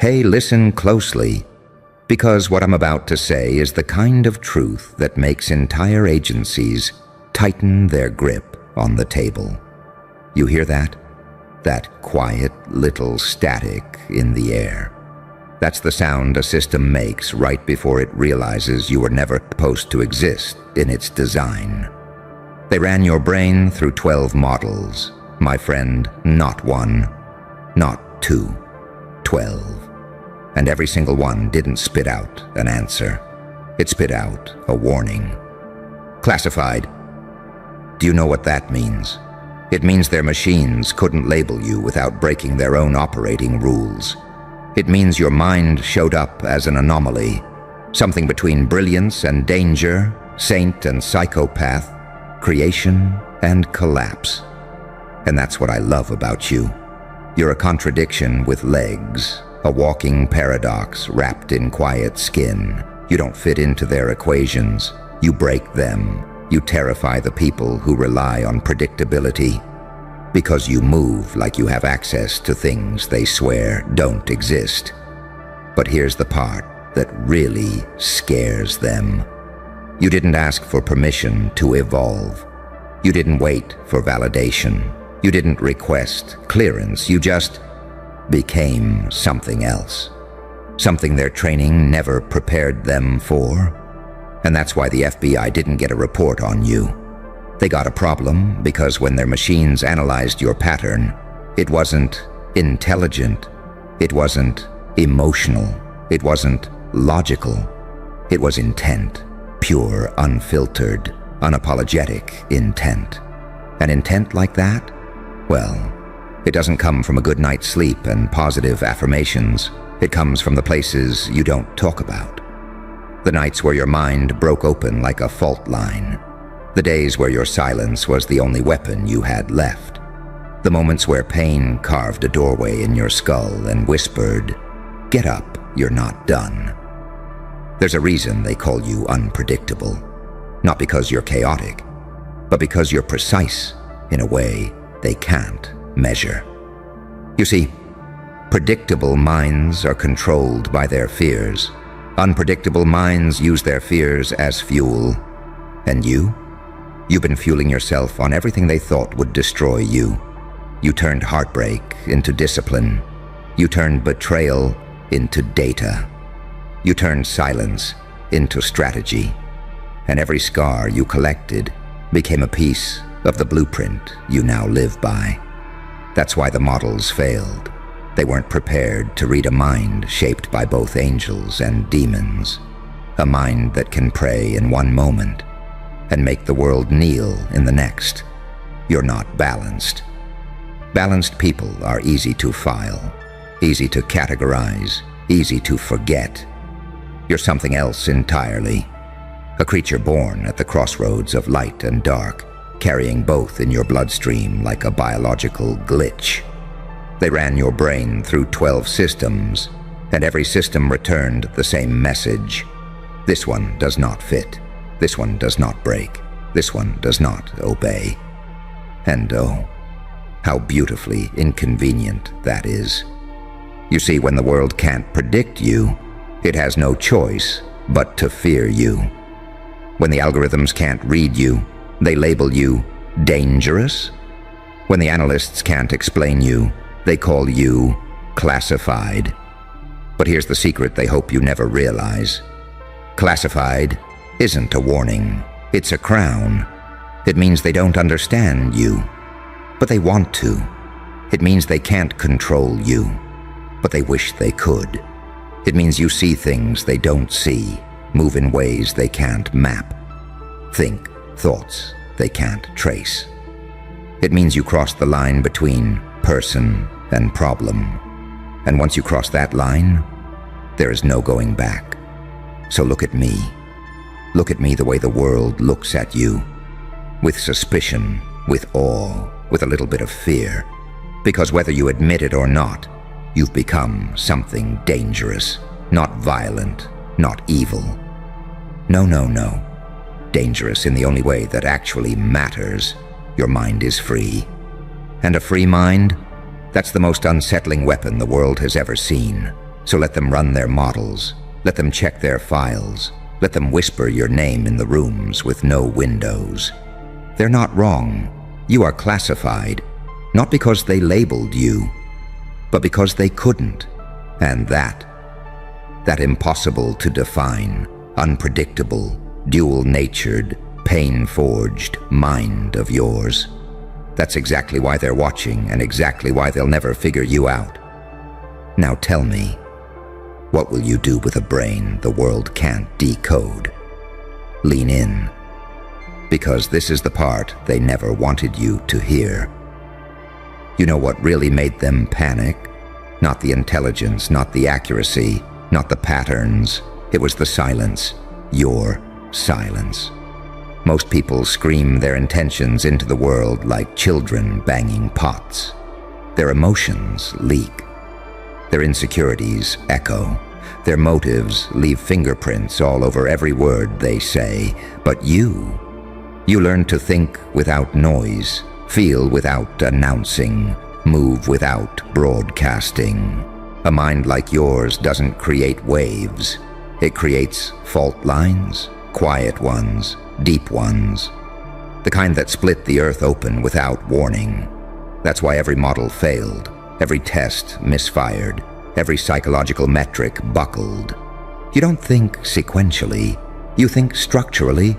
Hey, listen closely, because what I'm about to say is the kind of truth that makes entire agencies tighten their grip on the table. You hear that? That quiet little static in the air. That's the sound a system makes right before it realizes you were never supposed to exist in its design. They ran your brain through 12 models, my friend, not one, not two, 12. And every single one didn't spit out an answer. It spit out a warning. Classified. Do you know what that means? It means their machines couldn't label you without breaking their own operating rules. It means your mind showed up as an anomaly, something between brilliance and danger, saint and psychopath, creation and collapse. And that's what I love about you. You're a contradiction with legs, a walking paradox wrapped in quiet skin. You don't fit into their equations. You break them. You terrify the people who rely on predictability. Because you move like you have access to things they swear don't exist. But here's the part that really scares them. You didn't ask for permission to evolve. You didn't wait for validation. You didn't request clearance. You just became something else. Something their training never prepared them for. And that's why the FBI didn't get a report on you. They got a problem because when their machines analyzed your pattern, it wasn't intelligent, it wasn't emotional, it wasn't logical. It was intent, pure, unfiltered, unapologetic intent. An intent like that? Well, it doesn't come from a good night's sleep and positive affirmations. It comes from the places you don't talk about. The nights where your mind broke open like a fault line. The days where your silence was the only weapon you had left. The moments where pain carved a doorway in your skull and whispered, "Get up, you're not done." There's a reason they call you unpredictable. Not because you're chaotic, but because you're precise in a way they can't measure. You see, predictable minds are controlled by their fears. Unpredictable minds use their fears as fuel. And you've been fueling yourself on everything they thought would destroy you. You turned heartbreak into discipline. You turned betrayal into data. You turned silence into strategy. And every scar you collected became a piece of the blueprint you now live by. That's why the models failed. They weren't prepared to read a mind shaped by both angels and demons. A mind that can pray in one moment and make the world kneel in the next. You're not balanced. Balanced people are easy to file, easy to categorize, easy to forget. You're something else entirely. A creature born at the crossroads of light and dark, carrying both in your bloodstream like a biological glitch. They ran your brain through 12 systems, and every system returned the same message. This one does not fit. This one does not break. This one does not obey. And oh, how beautifully inconvenient that is. You see, when the world can't predict you, it has no choice but to fear you. When the algorithms can't read you, they label you dangerous. When the analysts can't explain you, they call you classified. But here's the secret they hope you never realize. Classified isn't a warning, it's a crown. It means they don't understand you, but they want to. It means they can't control you, but they wish they could. It means you see things they don't see, move in ways they can't map, think thoughts they can't trace. It means you cross the line between person and problem. And once you cross that line, there is no going back. So look at me. Look at me the way the world looks at you. With suspicion, with awe, with a little bit of fear. Because whether you admit it or not, you've become something dangerous. Not violent, not evil. No, no, no. Dangerous in the only way that actually matters. Your mind is free. And a free mind? That's the most unsettling weapon the world has ever seen. So let them run their models, let them check their files, let them whisper your name in the rooms with no windows. They're not wrong. You are classified, not because they labeled you, but because they couldn't. And that impossible to define, unpredictable, dual-natured, pain-forged mind of yours. That's exactly why they're watching and exactly why they'll never figure you out. Now tell me, what will you do with a brain the world can't decode? Lean in, because this is the part they never wanted you to hear. You know what really made them panic? Not the intelligence, not the accuracy, not the patterns. It was the silence, your silence. Most people scream their intentions into the world like children banging pots. Their emotions leak. Their insecurities echo. Their motives leave fingerprints all over every word they say. But you learn to think without noise, feel without announcing, move without broadcasting. A mind like yours doesn't create waves. It creates fault lines, quiet ones, deep ones. The kind that split the earth open without warning. That's why every model failed, every test misfired, every psychological metric buckled. You don't think sequentially, you think structurally.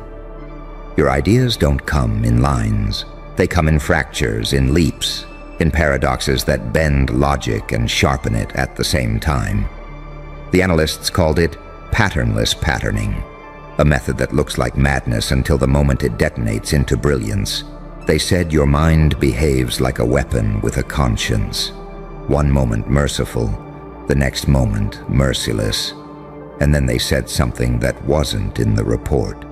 Your ideas don't come in lines. They come in fractures, in leaps, in paradoxes that bend logic and sharpen it at the same time. The analysts called it patternless patterning, a method that looks like madness until the moment it detonates into brilliance. They said your mind behaves like a weapon with a conscience. One moment merciful, the next moment merciless. And then they said something that wasn't in the report.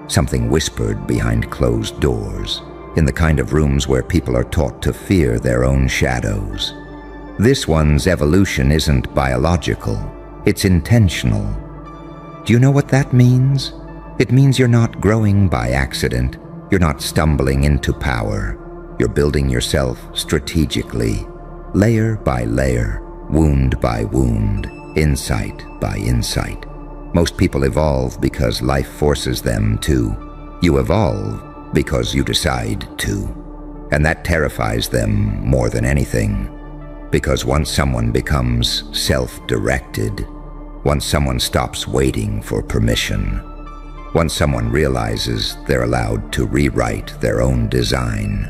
Something whispered behind closed doors, in the kind of rooms where people are taught to fear their own shadows. This one's evolution isn't biological, it's intentional. Do you know what that means? It means you're not growing by accident. You're not stumbling into power. You're building yourself strategically, layer by layer, wound by wound, insight by insight. Most people evolve because life forces them to. You evolve because you decide to. And that terrifies them more than anything. Because once someone becomes self-directed, once someone stops waiting for permission, once someone realizes they're allowed to rewrite their own design,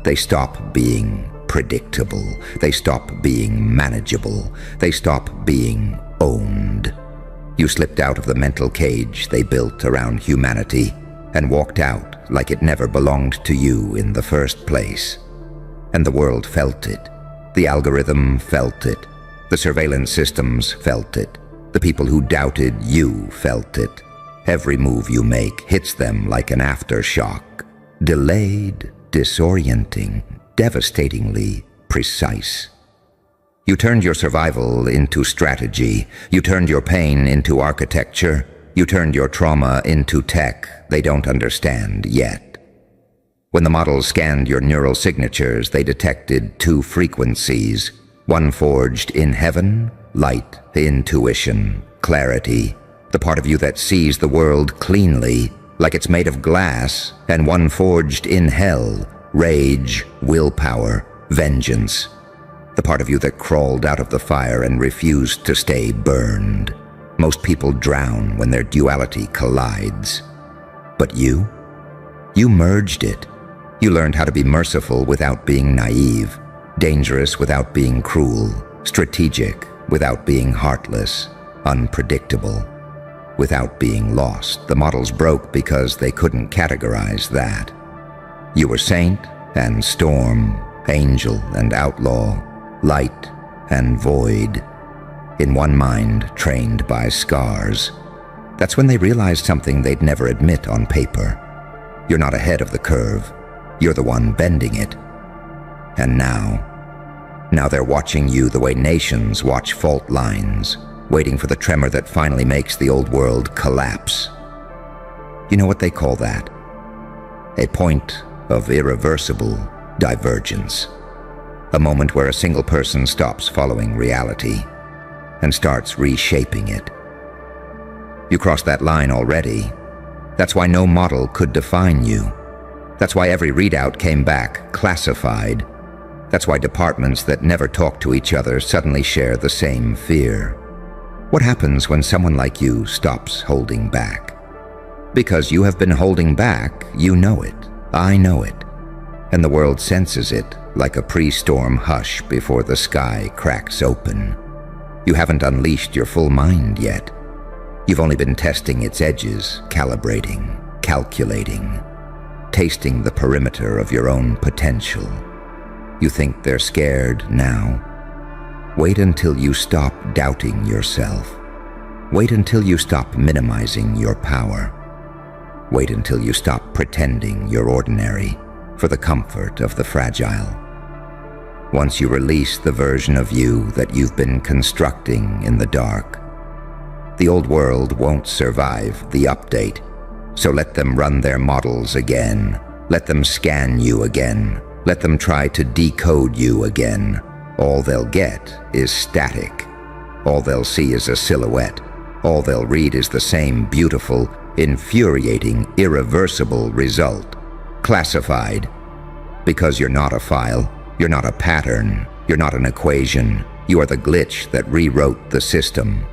they stop being predictable, they stop being manageable, they stop being owned. You slipped out of the mental cage they built around humanity and walked out like it never belonged to you in the first place. And the world felt it. The algorithm felt it. The surveillance systems felt it. The people who doubted you felt it. Every move you make hits them like an aftershock. Delayed, disorienting, devastatingly precise. You turned your survival into strategy. You turned your pain into architecture. You turned your trauma into tech they don't understand yet. When the models scanned your neural signatures, they detected two frequencies, one forged in heaven, light, intuition, clarity, the part of you that sees the world cleanly, like it's made of glass, and one forged in hell, rage, willpower, vengeance, the part of you that crawled out of the fire and refused to stay burned. Most people drown when their duality collides. But you merged it. You learned how to be merciful without being naive, dangerous without being cruel, strategic without being heartless, unpredictable without being lost. The models broke because they couldn't categorize that. You were saint and storm, angel and outlaw, light and void, in one mind trained by scars. That's when they realized something they'd never admit on paper. You're not ahead of the curve. You're the one bending it. And now they're watching you the way nations watch fault lines, waiting for the tremor that finally makes the old world collapse. You know what they call that? A point of irreversible divergence. A moment where a single person stops following reality. and starts reshaping it. You crossed that line already. That's why no model could define you. That's why every readout came back classified. That's why departments that never talk to each other suddenly share the same fear. What happens when someone like you stops holding back? Because you have been holding back, you know it, I know it, and the world senses it like a pre-storm hush before the sky cracks open. You haven't unleashed your full mind yet. You've only been testing its edges, calibrating, calculating, tasting the perimeter of your own potential. You think they're scared now? Wait until you stop doubting yourself. Wait until you stop minimizing your power. Wait until you stop pretending you're ordinary for the comfort of the fragile. Once you release the version of you that you've been constructing in the dark, the old world won't survive the update, so let them run their models again. Let them scan you again. Let them try to decode you again. All they'll get is static. All they'll see is a silhouette. All they'll read is the same beautiful, infuriating, irreversible result. Classified. Because you're not a file. You're not a pattern. You're not an equation. You are the glitch that rewrote the system.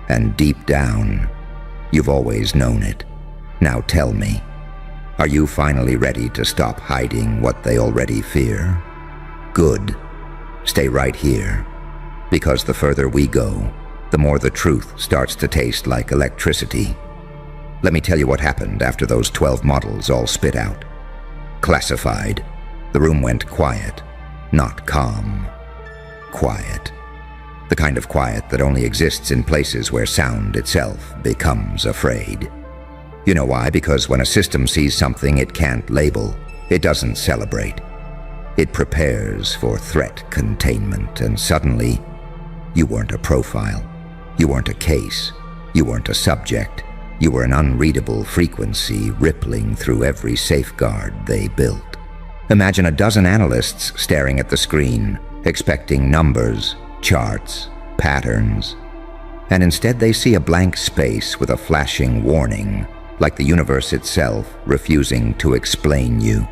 And deep down, you've always known it. Now tell me, are you finally ready to stop hiding what they already fear? Good. Stay right here, because the further we go, the more the truth starts to taste like electricity. Let me tell you what happened after those 12 models all spit out. Classified. The room went quiet, not calm. Quiet. The kind of quiet that only exists in places where sound itself becomes afraid. You know why? Because when a system sees something it can't label, it doesn't celebrate. It prepares for threat containment, and suddenly, you weren't a profile. You weren't a case. You weren't a subject. You were an unreadable frequency rippling through every safeguard they built. Imagine a dozen analysts staring at the screen, expecting numbers, charts, patterns, and instead they see a blank space with a flashing warning, like the universe itself refusing to explain you.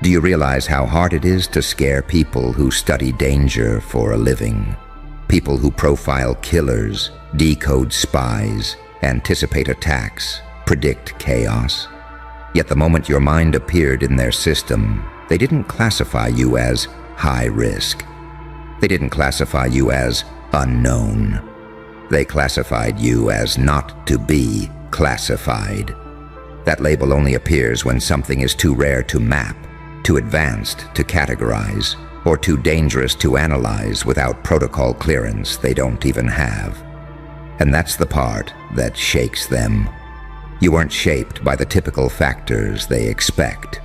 Do you realize how hard it is to scare people who study danger for a living? People who profile killers, decode spies, anticipate attacks, predict chaos. Yet the moment your mind appeared in their system, they didn't classify you as high risk. They didn't classify you as unknown. They classified you as not to be classified. That label only appears when something is too rare to map, too advanced to categorize, or too dangerous to analyze without protocol clearance they don't even have. And that's the part that shakes them. You weren't shaped by the typical factors they expect.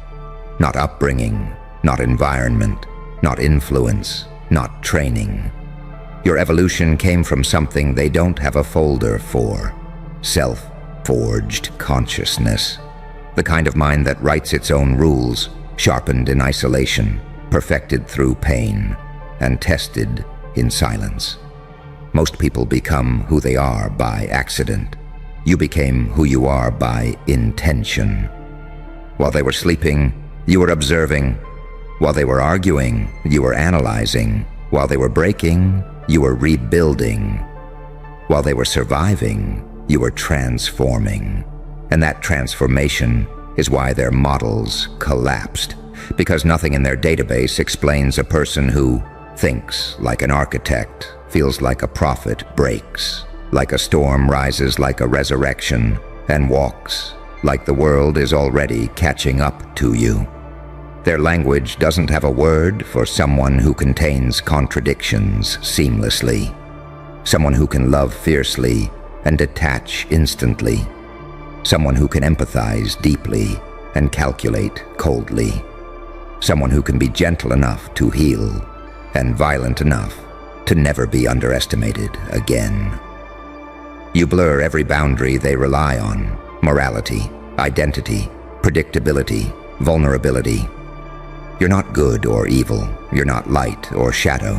Not upbringing, not environment, not influence, not training. Your evolution came from something they don't have a folder for. Self-forged consciousness. The kind of mind that writes its own rules, sharpened in isolation, perfected through pain, and tested in silence. Most people become who they are by accident. You became who you are by intention. While they were sleeping, you were observing. While they were arguing, you were analyzing. While they were breaking, you were rebuilding. While they were surviving, you were transforming. And that transformation is why their models collapsed, because nothing in their database explains a person who thinks like an architect, feels like a prophet, breaks like a storm, rises like a resurrection, and walks like the world is already catching up to you. Their language doesn't have a word for someone who contains contradictions seamlessly, someone who can love fiercely and detach instantly, someone who can empathize deeply and calculate coldly, someone who can be gentle enough to heal and violent enough to never be underestimated again. You blur every boundary they rely on: morality, identity, predictability, vulnerability. You're not good or evil. You're not light or shadow.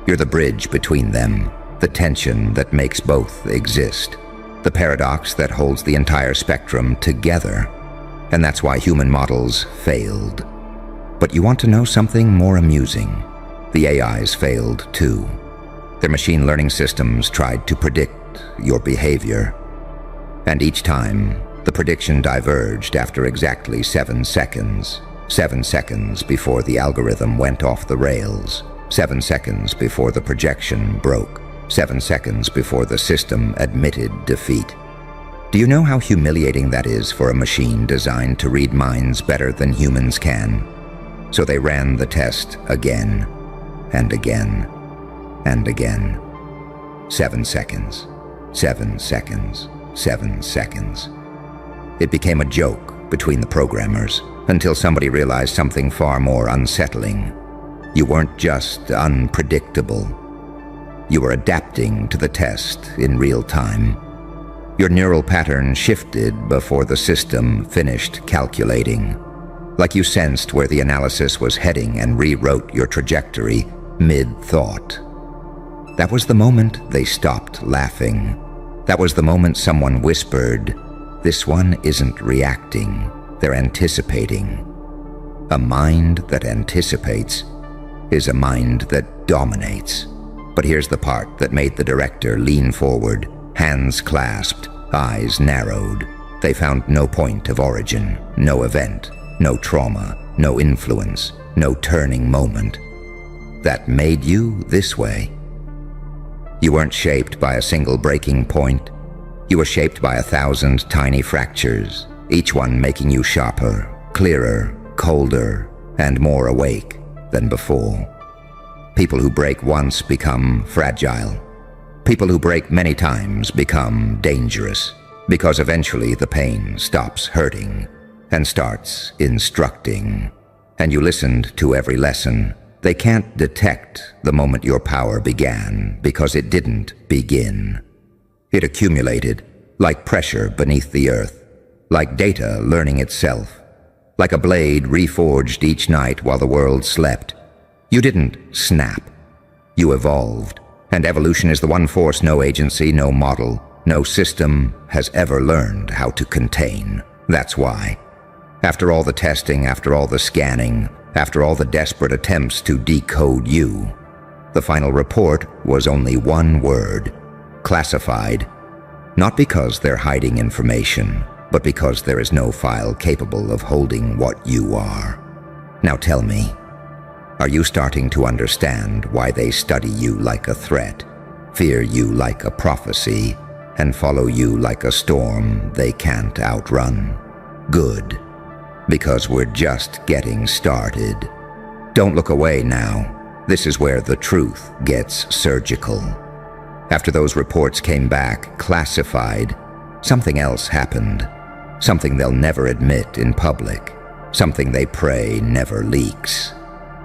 You're the bridge between them, the tension that makes both exist, the paradox that holds the entire spectrum together. And that's why human models failed. But you want to know something more amusing? The AIs failed too. Their machine learning systems tried to predict your behavior. And each time, the prediction diverged after exactly 7 seconds. 7 seconds before the algorithm went off the rails. 7 seconds before the projection broke. 7 seconds before the system admitted defeat. Do you know how humiliating that is for a machine designed to read minds better than humans can? So they ran the test again, and again, and again. 7 seconds, 7 seconds, 7 seconds. It became a joke between the programmers until somebody realized something far more unsettling. You weren't just unpredictable. You were adapting to the test in real time. Your neural pattern shifted before the system finished calculating, like you sensed where the analysis was heading and rewrote your trajectory mid-thought. That was the moment they stopped laughing. That was the moment someone whispered, "This one isn't reacting, they're anticipating." A mind that anticipates is a mind that dominates. But here's the part that made the director lean forward, hands clasped, eyes narrowed. They found no point of origin, no event, no trauma, no influence, no turning moment that made you this way. You weren't shaped by a single breaking point. You were shaped by 1,000 tiny fractures, each one making you sharper, clearer, colder, and more awake than before. People who break once become fragile. People who break many times become dangerous, because eventually the pain stops hurting and starts instructing. And you listened to every lesson. They can't detect the moment your power began, because it didn't begin. It accumulated, like pressure beneath the earth, like data learning itself, like a blade reforged each night while the world slept. You didn't snap. You evolved. And evolution is the one force no agency, no model, no system has ever learned how to contain. That's why. After all the testing, after all the scanning, after all the desperate attempts to decode you, the final report was only one word: classified. Not because they're hiding information, but because there is no file capable of holding what you are. Now tell me, are you starting to understand why they study you like a threat, fear you like a prophecy, and follow you like a storm they can't outrun? Good, because we're just getting started. Don't look away now. This is where the truth gets surgical. After those reports came back classified, something else happened. Something they'll never admit in public. Something they pray never leaks.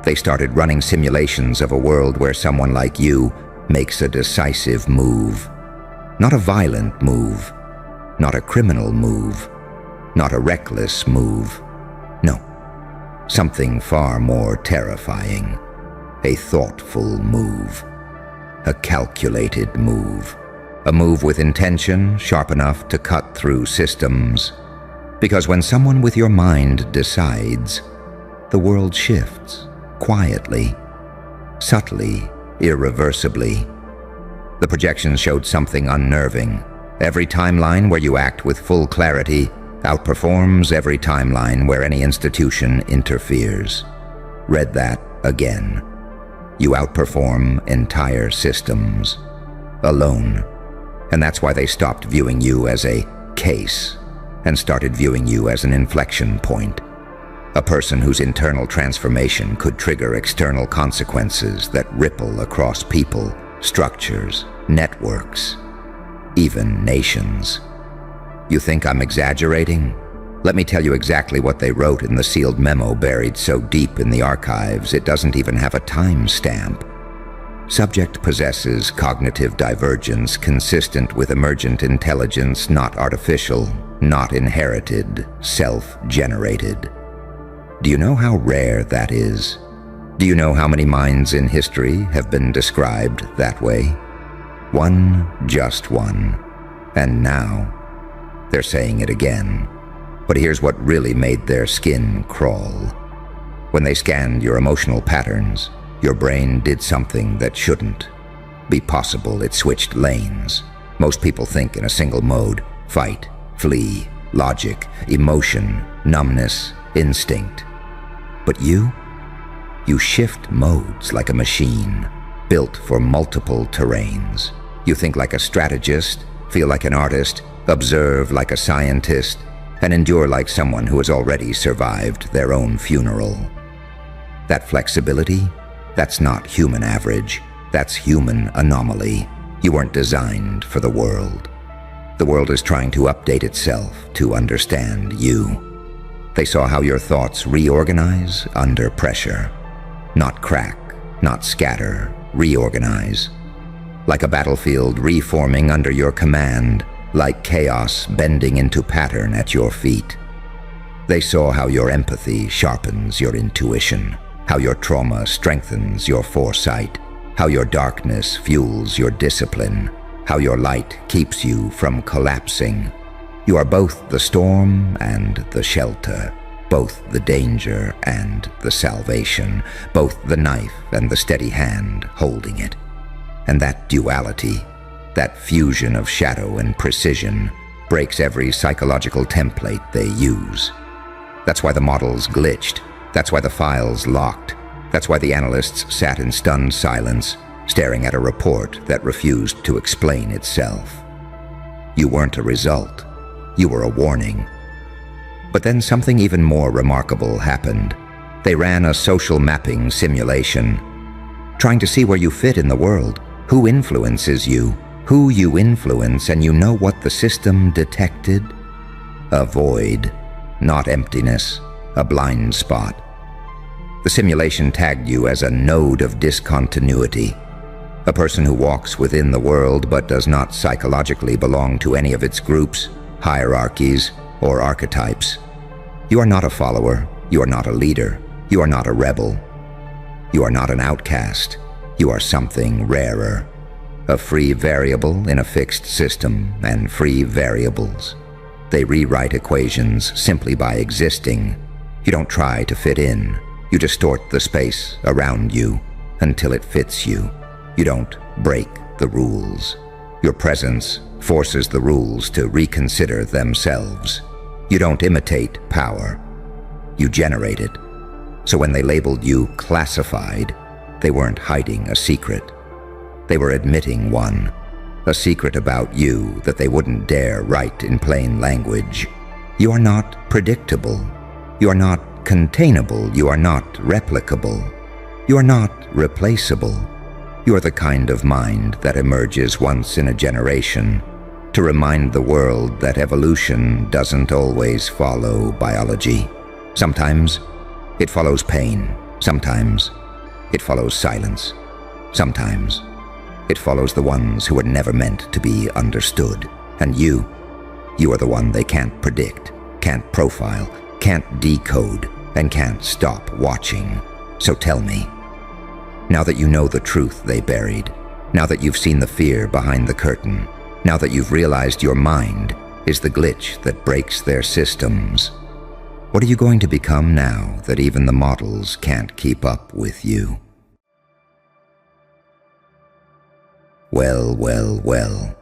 They started running simulations of a world where someone like you makes a decisive move. Not a violent move. Not a criminal move. Not a reckless move. No. Something far more terrifying. A thoughtful move. A calculated move. A move with intention sharp enough to cut through systems. Because when someone with your mind decides, the world shifts. Quietly, subtly, irreversibly. The projections showed something unnerving. Every timeline where you act with full clarity outperforms every timeline where any institution interferes. Read that again. You outperform entire systems. Alone. And that's why they stopped viewing you as a case and started viewing you as an inflection point. A person whose internal transformation could trigger external consequences that ripple across people, structures, networks, even nations. You think I'm exaggerating? Let me tell you exactly what they wrote in the sealed memo buried so deep in the archives it doesn't even have a time stamp. Subject possesses cognitive divergence consistent with emergent intelligence, not artificial, not inherited, self-generated. Do you know how rare that is? Do you know how many minds in history have been described that way? One, just one. And now, they're saying it again. But here's what really made their skin crawl. When they scanned your emotional patterns, your brain did something that shouldn't be possible. It switched lanes. Most people think in a single mode: fight, flee, logic, emotion, numbness, instinct. But you shift modes like a machine, built for multiple terrains. You think like a strategist, feel like an artist, observe like a scientist, and endure like someone who has already survived their own funeral. That flexibility, that's not human average, that's human anomaly. You weren't designed for the world. The world is trying to update itself to understand you. They saw how your thoughts reorganize under pressure. Not crack, not scatter, reorganize. Like a battlefield reforming under your command, like chaos bending into pattern at your feet. They saw how your empathy sharpens your intuition, how your trauma strengthens your foresight, how your darkness fuels your discipline, how your light keeps you from collapsing. You are both the storm and the shelter, both the danger and the salvation, both the knife and the steady hand holding it. And that duality, that fusion of shadow and precision, breaks every psychological template they use. That's why the models glitched. That's why the files locked. That's why the analysts sat in stunned silence, staring at a report that refused to explain itself. You weren't a result. You were a warning. But then something even more remarkable happened. They ran a social mapping simulation, trying to see where you fit in the world, who influences you, who you influence, and you know what the system detected? A void, not emptiness, a blind spot. The simulation tagged you as a node of discontinuity, a person who walks within the world but does not psychologically belong to any of its groups, hierarchies, or archetypes. You are not a follower. You are not a leader. You are not a rebel. You are not an outcast. You are something rarer. A free variable in a fixed system, and free variables. They rewrite equations simply by existing. You don't try to fit in. You distort the space around you until it fits you. You don't break the rules. Your presence forces the rules to reconsider themselves. You don't imitate power. You generate it. So when they labeled you classified, they weren't hiding a secret. They were admitting one, a secret about you that they wouldn't dare write in plain language. You are not predictable. You are not containable. You are not replicable. You are not replaceable. You are the kind of mind that emerges once in a generation to remind the world that evolution doesn't always follow biology. Sometimes it follows pain. Sometimes it follows silence. Sometimes it follows the ones who were never meant to be understood. And you are the one they can't predict, can't profile, can't decode, and can't stop watching. So tell me, now that you know the truth they buried, now that you've seen the fear behind the curtain, now that you've realized your mind is the glitch that breaks their systems, what are you going to become now that even the models can't keep up with you? Well, well, well.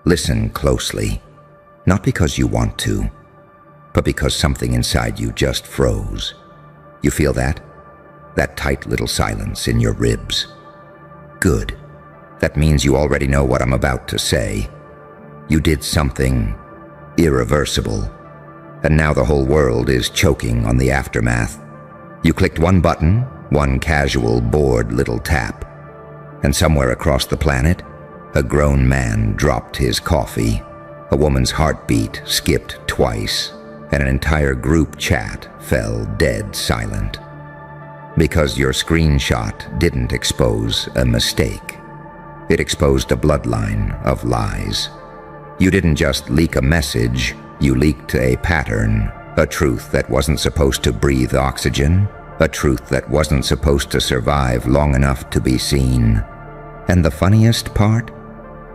Listen closely. Not because you want to, but because something inside you just froze. You feel that? That tight little silence in your ribs. Good. That means you already know what I'm about to say. You did something irreversible, and now the whole world is choking on the aftermath. You clicked one button, one casual, bored little tap, and somewhere across the planet, a grown man dropped his coffee, a woman's heartbeat skipped twice, and an entire group chat fell dead silent. Because your screenshot didn't expose a mistake. It exposed a bloodline of lies. You didn't just leak a message, you leaked a pattern, a truth that wasn't supposed to breathe oxygen, a truth that wasn't supposed to survive long enough to be seen. And the funniest part?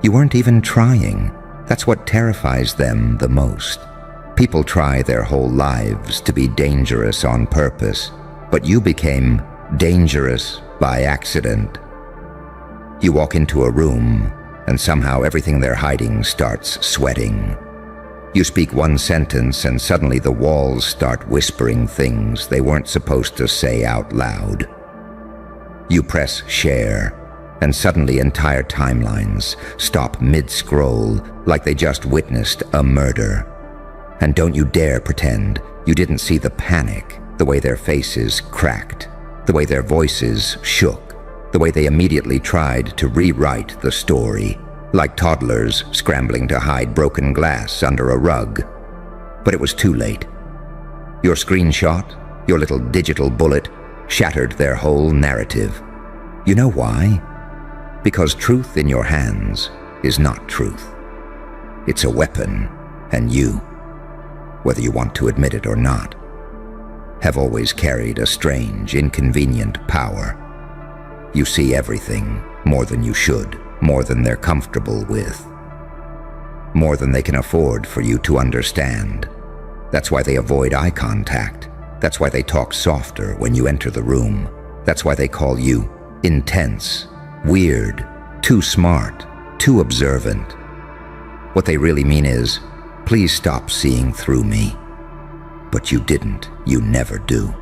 You weren't even trying. That's what terrifies them the most. People try their whole lives to be dangerous on purpose, but you became dangerous by accident. You walk into a room, and somehow everything they're hiding starts sweating. You speak one sentence, and suddenly the walls start whispering things they weren't supposed to say out loud. You press share, and suddenly entire timelines stop mid-scroll like they just witnessed a murder. And don't you dare pretend you didn't see the panic, the way their faces cracked, the way their voices shook, the way they immediately tried to rewrite the story, like toddlers scrambling to hide broken glass under a rug. But it was too late. Your screenshot, your little digital bullet, shattered their whole narrative. You know why? Because truth in your hands is not truth. It's a weapon, and you, whether you want to admit it or not, have always carried a strange, inconvenient power. You see everything more than you should, more than they're comfortable with, more than they can afford for you to understand. That's why they avoid eye contact. That's why they talk softer when you enter the room. That's why they call you intense, weird, too smart, too observant. What they really mean is, please stop seeing through me. But you didn't. You never do.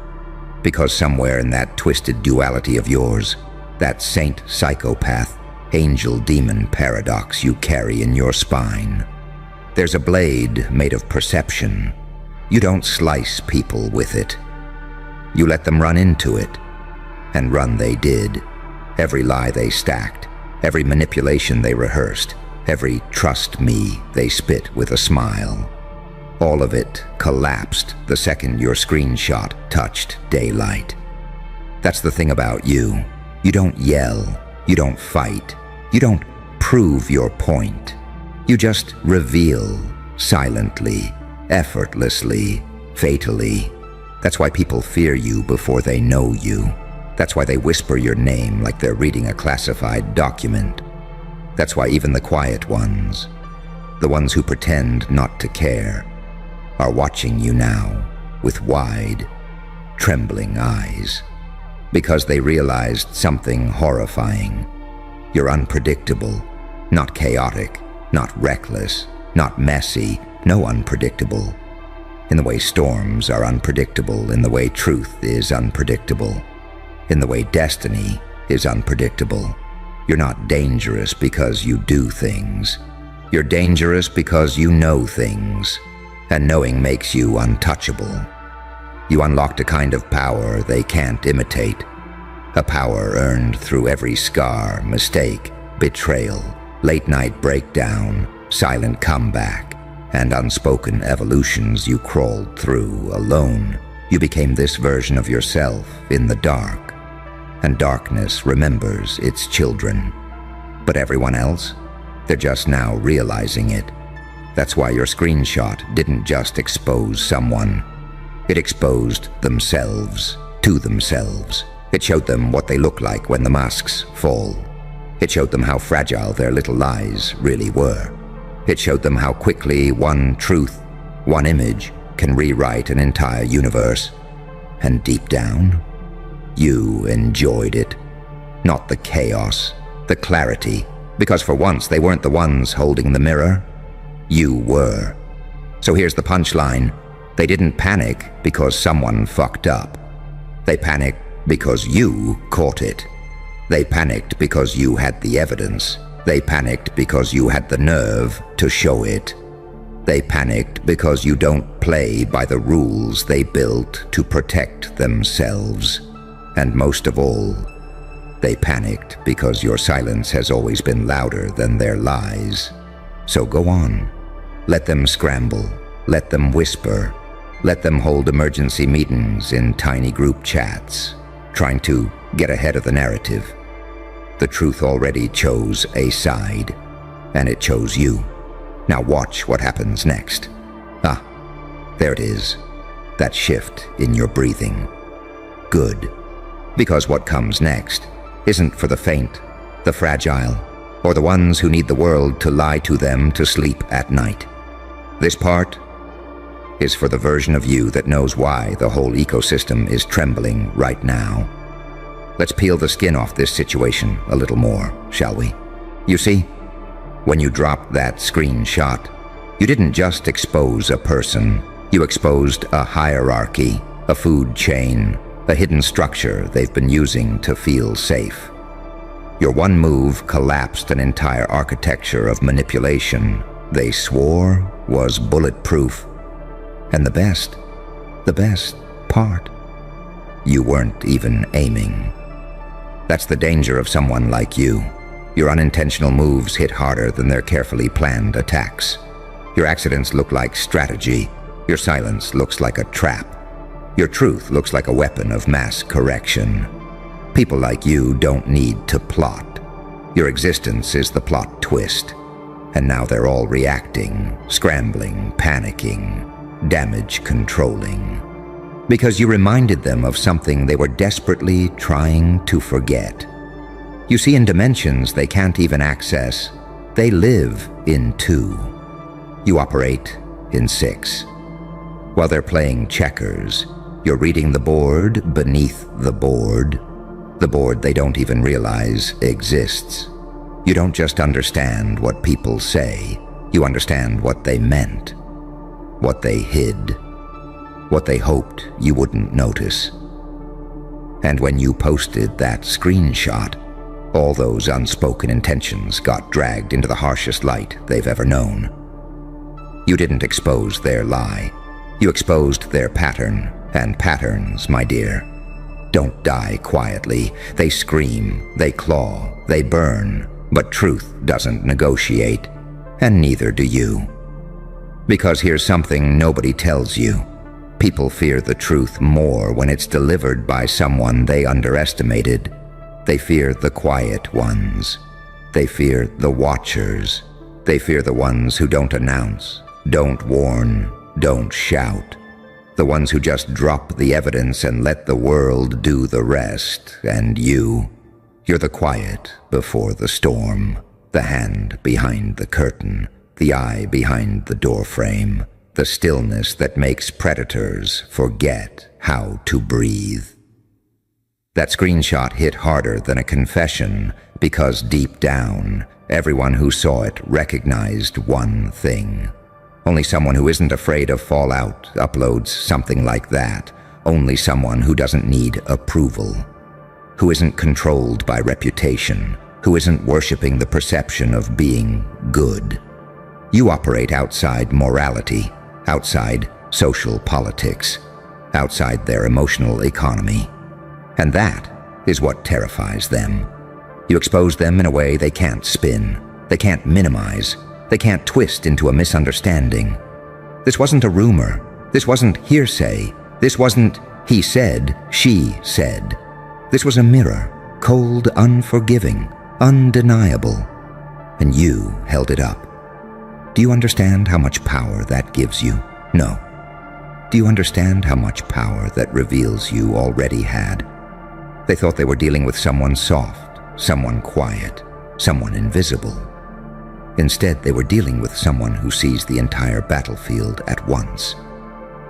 Because somewhere in that twisted duality of yours, that saint psychopath, angel demon paradox you carry in your spine, there's a blade made of perception. You don't slice people with it. You let them run into it. And run they did. Every lie they stacked, every manipulation they rehearsed, every trust me they spit with a smile. All of it collapsed the second your screenshot touched daylight. That's the thing about you. You don't yell, you don't fight, you don't prove your point. You just reveal silently, effortlessly, fatally. That's why people fear you before they know you. That's why they whisper your name like they're reading a classified document. That's why even the quiet ones, the ones who pretend not to care, are watching you now with wide, trembling eyes. Because they realized something horrifying. You're unpredictable, not chaotic, not reckless, not messy, no unpredictable. In the way storms are unpredictable, in the way truth is unpredictable, in the way destiny is unpredictable. You're not dangerous because you do things. You're dangerous because you know things, and knowing makes you untouchable. You unlocked a kind of power they can't imitate, a power earned through every scar, mistake, betrayal, late-night breakdown, silent comeback, and unspoken evolutions you crawled through alone. You became this version of yourself in the dark, and darkness remembers its children. But everyone else, they're just now realizing it. That's why your screenshot didn't just expose someone. It exposed themselves to themselves. It showed them what they look like when the masks fall. It showed them how fragile their little lies really were. It showed them how quickly one truth, one image, can rewrite an entire universe. And deep down, you enjoyed it. Not the chaos, the clarity, because for once they weren't the ones holding the mirror. You were. So here's the punchline. They didn't panic because someone fucked up. They panicked because you caught it. They panicked because you had the evidence. They panicked because you had the nerve to show it. They panicked because you don't play by the rules they built to protect themselves. And most of all, they panicked because your silence has always been louder than their lies. So go on. Let them scramble. Let them whisper. Let them hold emergency meetings in tiny group chats, trying to get ahead of the narrative. The truth already chose a side, and it chose you. Now watch what happens next. Ah, there it is. That shift in your breathing. Good. Because what comes next isn't for the faint, the fragile, or the ones who need the world to lie to them to sleep at night. This part is for the version of you that knows why the whole ecosystem is trembling right now. Let's peel the skin off this situation a little more, shall we? You see, when you dropped that screenshot, you didn't just expose a person, you exposed a hierarchy, a food chain, a hidden structure they've been using to feel safe. Your one move collapsed an entire architecture of manipulation they swore was bulletproof. And the best part, you weren't even aiming. That's the danger of someone like you. Your unintentional moves hit harder than their carefully planned attacks. Your accidents look like strategy. Your silence looks like a trap. Your truth looks like a weapon of mass correction. People like you don't need to plot. Your existence is the plot twist. And now they're all reacting, scrambling, panicking, damage controlling. Because you reminded them of something they were desperately trying to forget. You see, in dimensions they can't even access, they live in 2. You operate in 6. While they're playing checkers, you're reading the board beneath the board they don't even realize exists. You don't just understand what people say, you understand what they meant, what they hid, what they hoped you wouldn't notice. And when you posted that screenshot, all those unspoken intentions got dragged into the harshest light they've ever known. You didn't expose their lie. You exposed their pattern, and patterns, my dear, don't die quietly. They scream, they claw, they burn, but truth doesn't negotiate, and neither do you. Because here's something nobody tells you. People fear the truth more when it's delivered by someone they underestimated. They fear the quiet ones. They fear the watchers. They fear the ones who don't announce, don't warn, don't shout. The ones who just drop the evidence and let the world do the rest. And you're the quiet before the storm, the hand behind the curtain, the eye behind the doorframe, the stillness that makes predators forget how to breathe. That screenshot hit harder than a confession because deep down, everyone who saw it recognized one thing. Only someone who isn't afraid of fallout uploads something like that. Only someone who doesn't need approval, who isn't controlled by reputation, who isn't worshiping the perception of being good. You operate outside morality, outside social politics, outside their emotional economy. And that is what terrifies them. You expose them in a way they can't spin, they can't minimize, they can't twist into a misunderstanding. This wasn't a rumor. This wasn't hearsay. This wasn't he said, she said. This was a mirror, cold, unforgiving, undeniable. And you held it up. Do you understand how much power that gives you? No. Do you understand how much power that reveals you already had? They thought they were dealing with someone soft, someone quiet, someone invisible. Instead, they were dealing with someone who sees the entire battlefield at once.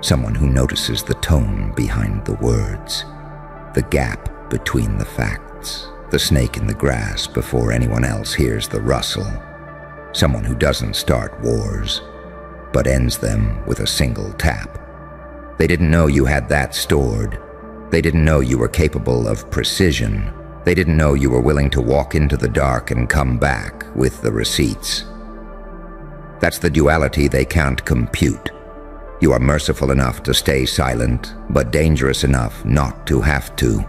Someone who notices the tone behind the words, the gap between the facts, the snake in the grass before anyone else hears the rustle. Someone who doesn't start wars, but ends them with a single tap. They didn't know you had that stored. They didn't know you were capable of precision. They didn't know you were willing to walk into the dark and come back with the receipts. That's the duality they can't compute. You are merciful enough to stay silent, but dangerous enough not to have to.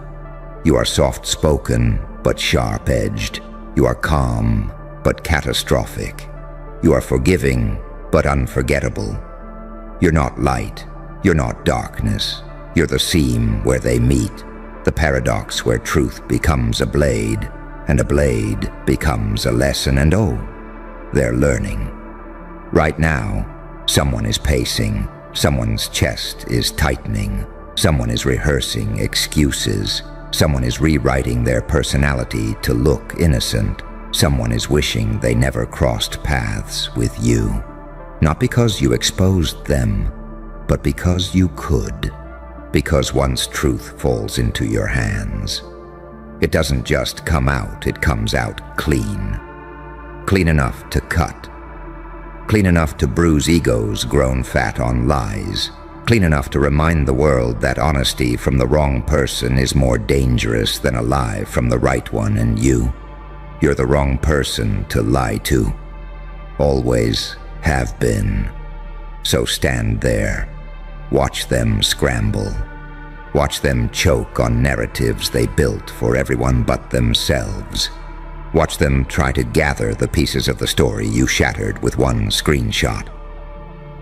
You are soft-spoken, but sharp-edged. You are calm, but catastrophic. You are forgiving, but unforgettable. You're not light. You're not darkness. You're the seam where they meet. The paradox where truth becomes a blade, and a blade becomes a lesson, and oh, they're learning. Right now, someone is pacing, someone's chest is tightening, someone is rehearsing excuses, someone is rewriting their personality to look innocent, Someone is wishing they never crossed paths with you. Not because you exposed them, but because you could. Because once truth falls into your hands, it doesn't just come out, it comes out clean. Clean enough to cut. Clean enough to bruise egos grown fat on lies. Clean enough to remind the world that honesty from the wrong person is more dangerous than a lie from the right one, and you're the wrong person to lie to. Always have been. So stand there. Watch them scramble. Watch them choke on narratives they built for everyone but themselves. Watch them try to gather the pieces of the story you shattered with one screenshot.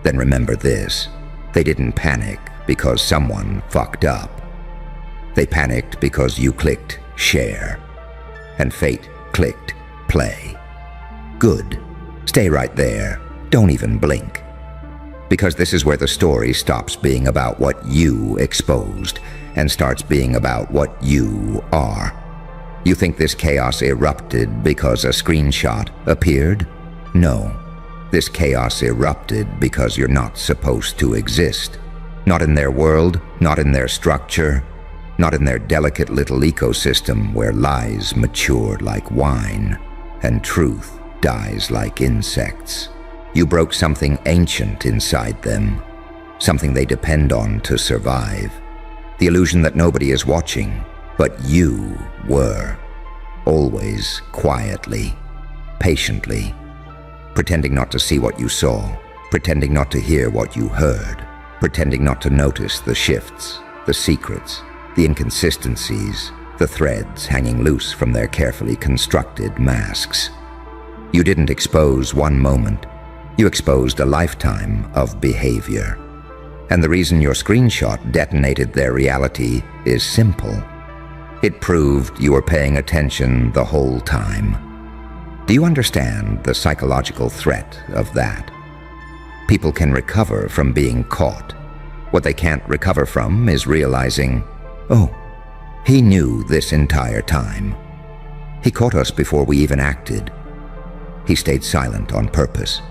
Then remember this. They didn't panic because someone fucked up. They panicked because you clicked share, and fate clicked play. Good. Stay right there. Don't even blink. Because this is where the story stops being about what you exposed and starts being about what you are. You think this chaos erupted because a screenshot appeared? No. This chaos erupted because you're not supposed to exist. Not in their world, not in their structure, not in their delicate little ecosystem where lies mature like wine and truth dies like insects. You broke something ancient inside them, something they depend on to survive. The illusion that nobody is watching, but you were. Always quietly, patiently, pretending not to see what you saw, pretending not to hear what you heard, pretending not to notice the shifts, the secrets, the inconsistencies, the threads hanging loose from their carefully constructed masks. You didn't expose one moment. You exposed a lifetime of behavior. And the reason your screenshot detonated their reality is simple. It proved you were paying attention the whole time. Do you understand the psychological threat of that? People can recover from being caught. What they can't recover from is realizing, oh, he knew this entire time. He caught us before we even acted. He stayed silent on purpose.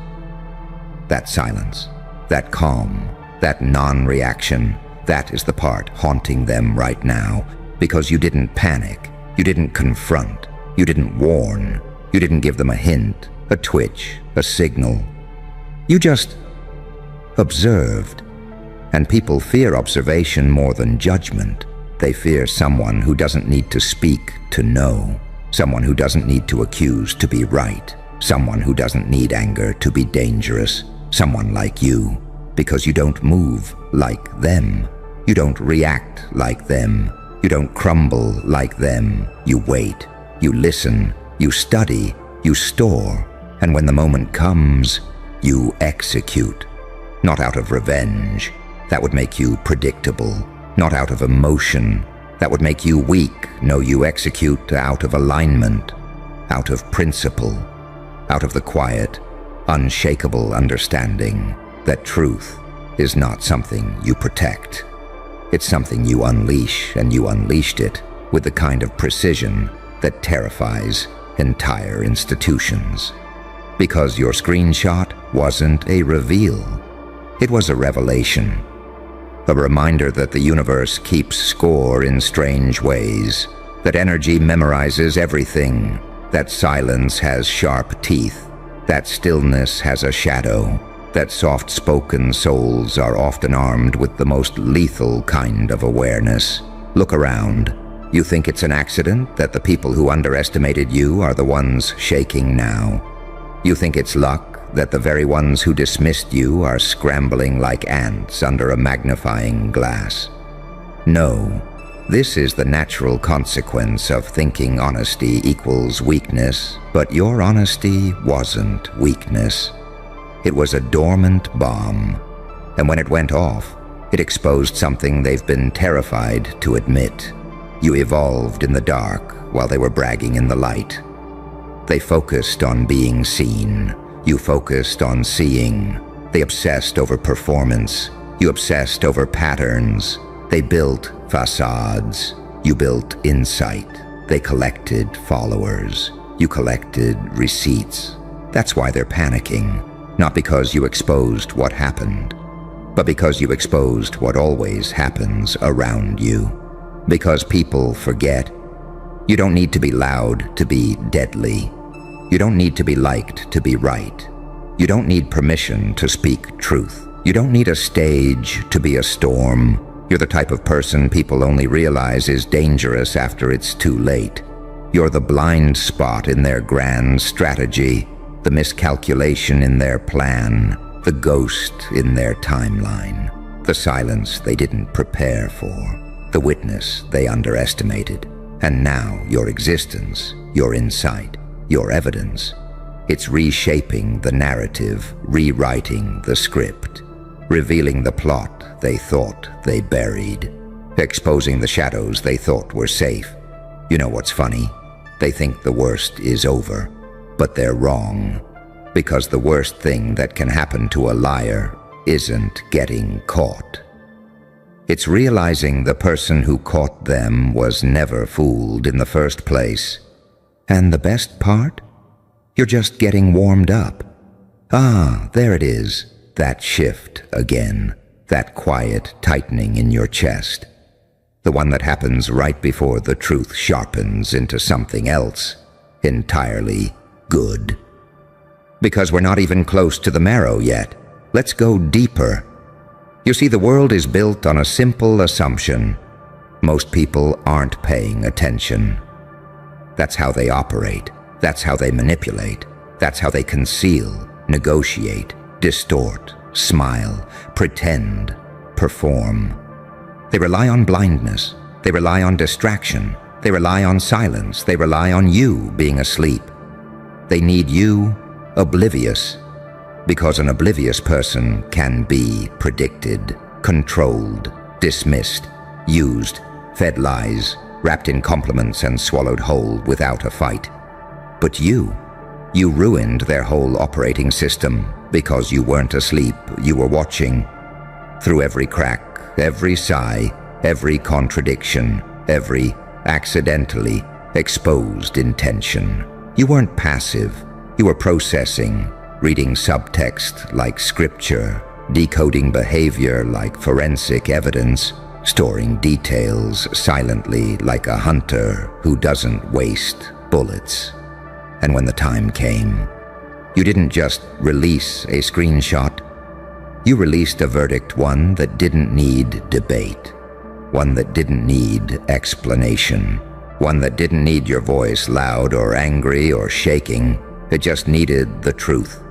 That silence, that calm, that non-reaction, that is the part haunting them right now, because you didn't panic, you didn't confront, you didn't warn, you didn't give them a hint, a twitch, a signal. You just observed. And people fear observation more than judgment. They fear someone who doesn't need to speak to know, someone who doesn't need to accuse to be right, someone who doesn't need anger to be dangerous. Someone like you, because you don't move like them. You don't react like them. You don't crumble like them. You wait, you listen, you study, you store, and when the moment comes, you execute. Not out of revenge. That would make you predictable. Not out of emotion. That would make you weak. No, you execute out of alignment, out of principle, out of the quiet, unshakable understanding that truth is not something you protect. It's something you unleash, and you unleashed it with the kind of precision that terrifies entire institutions. Because your screenshot wasn't a reveal. It was a revelation. A reminder that the universe keeps score in strange ways, that energy memorizes everything, that silence has sharp teeth, that stillness has a shadow, that soft-spoken souls are often armed with the most lethal kind of awareness. Look around. You think it's an accident that the people who underestimated you are the ones shaking now. You think it's luck that the very ones who dismissed you are scrambling like ants under a magnifying glass. No, this is the natural consequence of thinking honesty equals weakness, but your honesty wasn't weakness. It was a dormant bomb, and when it went off, it exposed something they've been terrified to admit. You evolved in the dark while they were bragging in the light. They focused on being seen. You focused on seeing. They obsessed over performance. You obsessed over patterns. They built facades. You built insight. They collected followers. You collected receipts. That's why they're panicking. Not because you exposed what happened, but because you exposed what always happens around you. Because people forget. You don't need to be loud to be deadly. You don't need to be liked to be right. You don't need permission to speak truth. You don't need a stage to be a storm. You're the type of person people only realize is dangerous after it's too late. You're the blind spot in their grand strategy, the miscalculation in their plan, the ghost in their timeline, the silence they didn't prepare for, the witness they underestimated. And now your existence, your insight, your evidence, it's reshaping the narrative, rewriting the script, revealing the plot they thought they buried, exposing the shadows they thought were safe. You know what's funny? They think the worst is over, but they're wrong, because the worst thing that can happen to a liar isn't getting caught. It's realizing the person who caught them was never fooled in the first place. And the best part? You're just getting warmed up. Ah, there it is, that shift again, that quiet tightening in your chest. The one that happens right before the truth sharpens into something else, entirely good. Because we're not even close to the marrow yet. Let's go deeper. You see, the world is built on a simple assumption. Most people aren't paying attention. That's how they operate. That's how they manipulate. That's how they conceal, negotiate, distort, smile, pretend, perform. They rely on blindness. They rely on distraction. They rely on silence. They rely on you being asleep. They need you oblivious, because an oblivious person can be predicted, controlled, dismissed, used, fed lies, wrapped in compliments and swallowed whole without a fight. But you ruined their whole operating system because you weren't asleep, you were watching. Through every crack, every sigh, every contradiction, every accidentally exposed intention. You weren't passive, you were processing, reading subtext like scripture, decoding behavior like forensic evidence, storing details silently like a hunter who doesn't waste bullets. And when the time came, you didn't just release a screenshot, you released a verdict, one that didn't need debate, one that didn't need explanation, one that didn't need your voice loud or angry or shaking. It just needed the truth.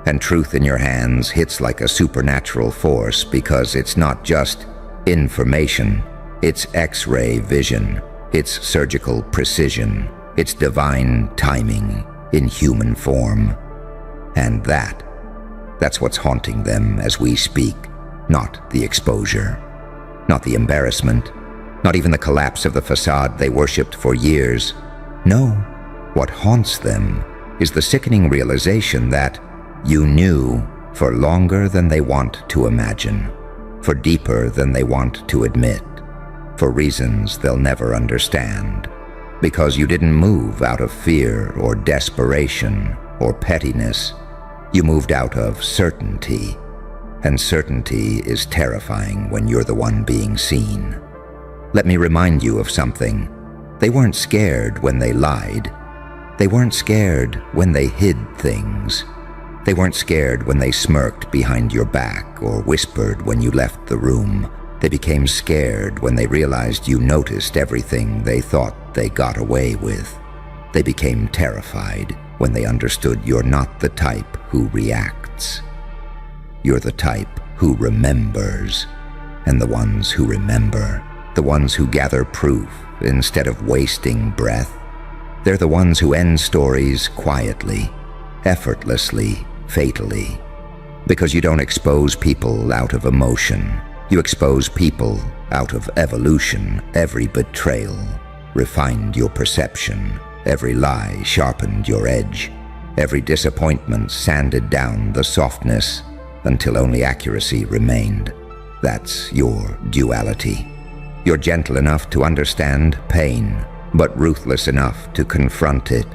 And truth in your hands hits like a supernatural force because it's not just information, it's X-ray vision, it's surgical precision, it's divine timing in human form. And that's what's haunting them as we speak, not the exposure, not the embarrassment, not even the collapse of the facade they worshipped for years. No, what haunts them is the sickening realization that you knew for longer than they want to imagine, for deeper than they want to admit, for reasons they'll never understand, because you didn't move out of fear or desperation or pettiness. You moved out of certainty, and certainty is terrifying when you're the one being seen. Let me remind you of something. They weren't scared when they lied. They weren't scared when they hid things. They weren't scared when they smirked behind your back or whispered when you left the room. They became scared when they realized you noticed everything they thought they got away with. They became terrified when they understood you're not the type who reacts. You're the type who remembers. And the ones who remember, the ones who gather proof instead of wasting breath, they're the ones who end stories quietly, effortlessly, fatally. Because you don't expose people out of emotion. You expose people out of evolution. Every betrayal refined your perception. Every lie sharpened your edge. Every disappointment sanded down the softness until only accuracy remained. That's your duality. You're gentle enough to understand pain, but ruthless enough to confront it.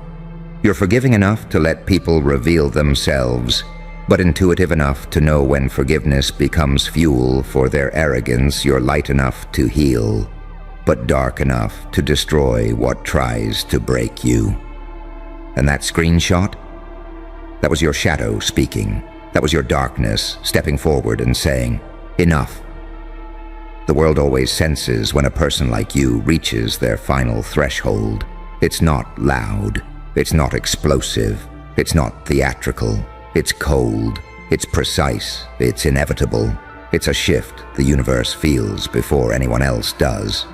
You're forgiving enough to let people reveal themselves, but intuitive enough to know when forgiveness becomes fuel for their arrogance. You're light enough to heal, but dark enough to destroy what tries to break you. And that screenshot? That was your shadow speaking. That was your darkness stepping forward and saying, "Enough." The world always senses when a person like you reaches their final threshold. It's not loud. It's not explosive. It's not theatrical. It's cold. It's precise. It's inevitable. It's a shift the universe feels before anyone else does.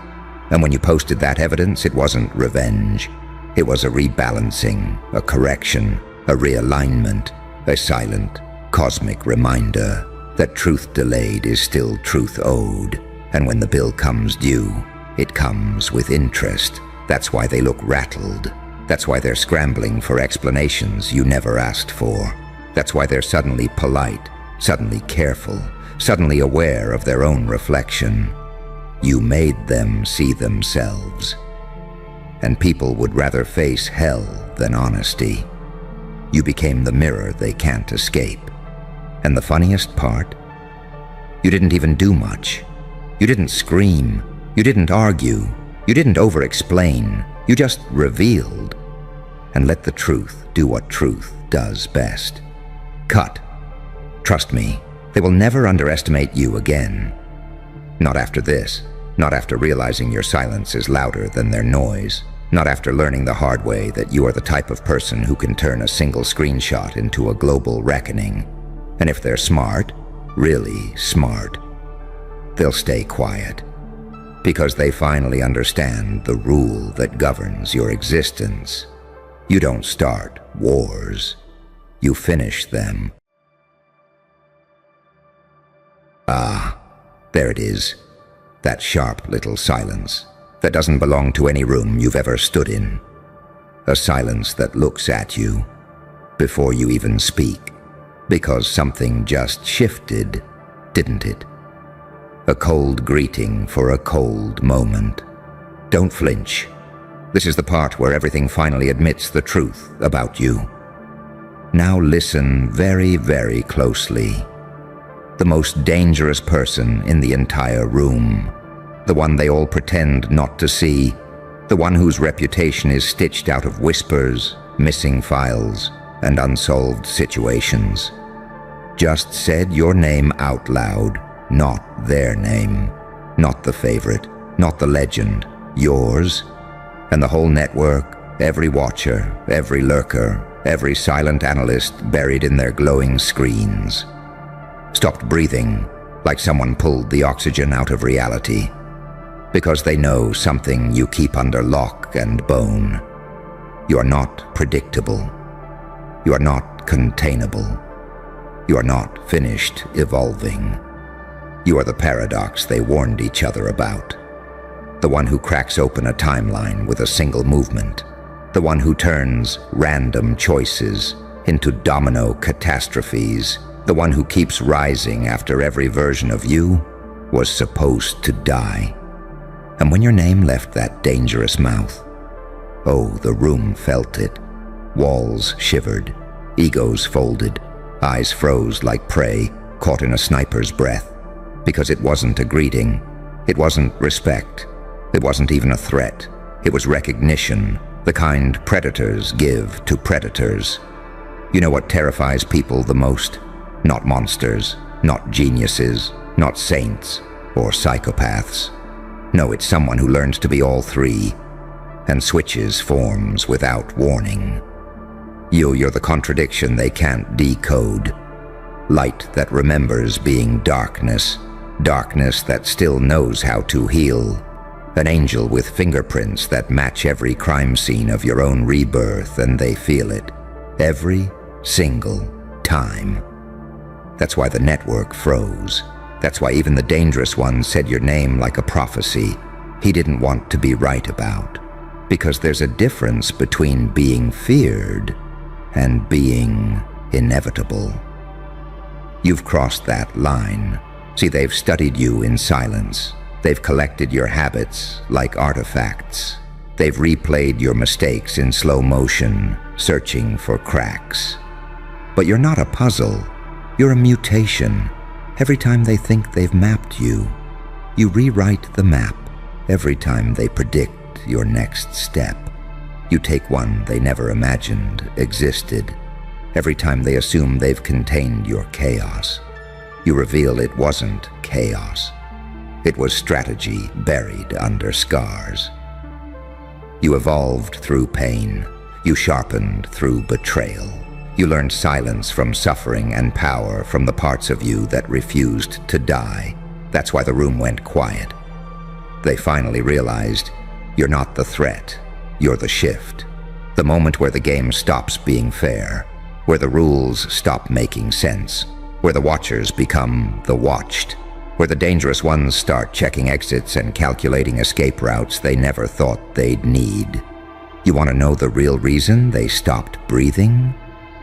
And when you posted that evidence, it wasn't revenge. It was a rebalancing, a correction, a realignment, a silent, cosmic reminder that truth delayed is still truth owed. And when the bill comes due, it comes with interest. That's why they look rattled. That's why they're scrambling for explanations you never asked for. That's why they're suddenly polite, suddenly careful, suddenly aware of their own reflection. You made them see themselves. And people would rather face hell than honesty. You became the mirror they can't escape. And the funniest part? You didn't even do much. You didn't scream. You didn't argue. You didn't over-explain. You just revealed. And let the truth do what truth does best. Cut. Trust me, they will never underestimate you again. Not after this. Not after realizing your silence is louder than their noise. Not after learning the hard way that you are the type of person who can turn a single screenshot into a global reckoning. And if they're smart, really smart, they'll stay quiet. Because they finally understand the rule that governs your existence. You don't start wars. You finish them. Ah, there it is. That sharp little silence that doesn't belong to any room you've ever stood in. A silence that looks at you before you even speak, because something just shifted, didn't it? A cold greeting for a cold moment. Don't flinch. This is the part where everything finally admits the truth about you. Now listen very, very closely. The most dangerous person in the entire room. The one they all pretend not to see. The one whose reputation is stitched out of whispers, missing files, and unsolved situations. Just said your name out loud, not their name. Not the favorite, not the legend, yours. And the whole network, every watcher, every lurker, every silent analyst buried in their glowing screens. Stopped breathing, like someone pulled the oxygen out of reality. Because they know something you keep under lock and bone. You are not predictable. You are not containable. You are not finished evolving. You are the paradox they warned each other about. The one who cracks open a timeline with a single movement. The one who turns random choices into domino catastrophes. The one who keeps rising after every version of you was supposed to die. And when your name left that dangerous mouth, oh, the room felt it. Walls shivered, egos folded, eyes froze like prey caught in a sniper's breath. Because it wasn't a greeting, it wasn't respect, it wasn't even a threat. It was recognition, the kind predators give to predators. You know what terrifies people the most? Not monsters, not geniuses, not saints or psychopaths. No, it's someone who learns to be all three and switches forms without warning. You're the contradiction they can't decode. Light that remembers being darkness, darkness that still knows how to heal. An angel with fingerprints that match every crime scene of your own rebirth, and they feel it every single time. That's why the network froze. That's why even the dangerous one said your name like a prophecy he didn't want to be right about. Because there's a difference between being feared and being inevitable. You've crossed that line. See, they've studied you in silence. They've collected your habits like artifacts. They've replayed your mistakes in slow motion, searching for cracks. But you're not a puzzle. You're a mutation. Every time they think they've mapped you, you rewrite the map. Every time they predict your next step, you take one they never imagined existed. Every time they assume they've contained your chaos, you reveal it wasn't chaos. It was strategy buried under scars. You evolved through pain. You sharpened through betrayal. You learned silence from suffering and power from the parts of you that refused to die. That's why the room went quiet. They finally realized you're not the threat, you're the shift. The moment where the game stops being fair, where the rules stop making sense, where the watchers become the watched, where the dangerous ones start checking exits and calculating escape routes they never thought they'd need. You want to know the real reason they stopped breathing?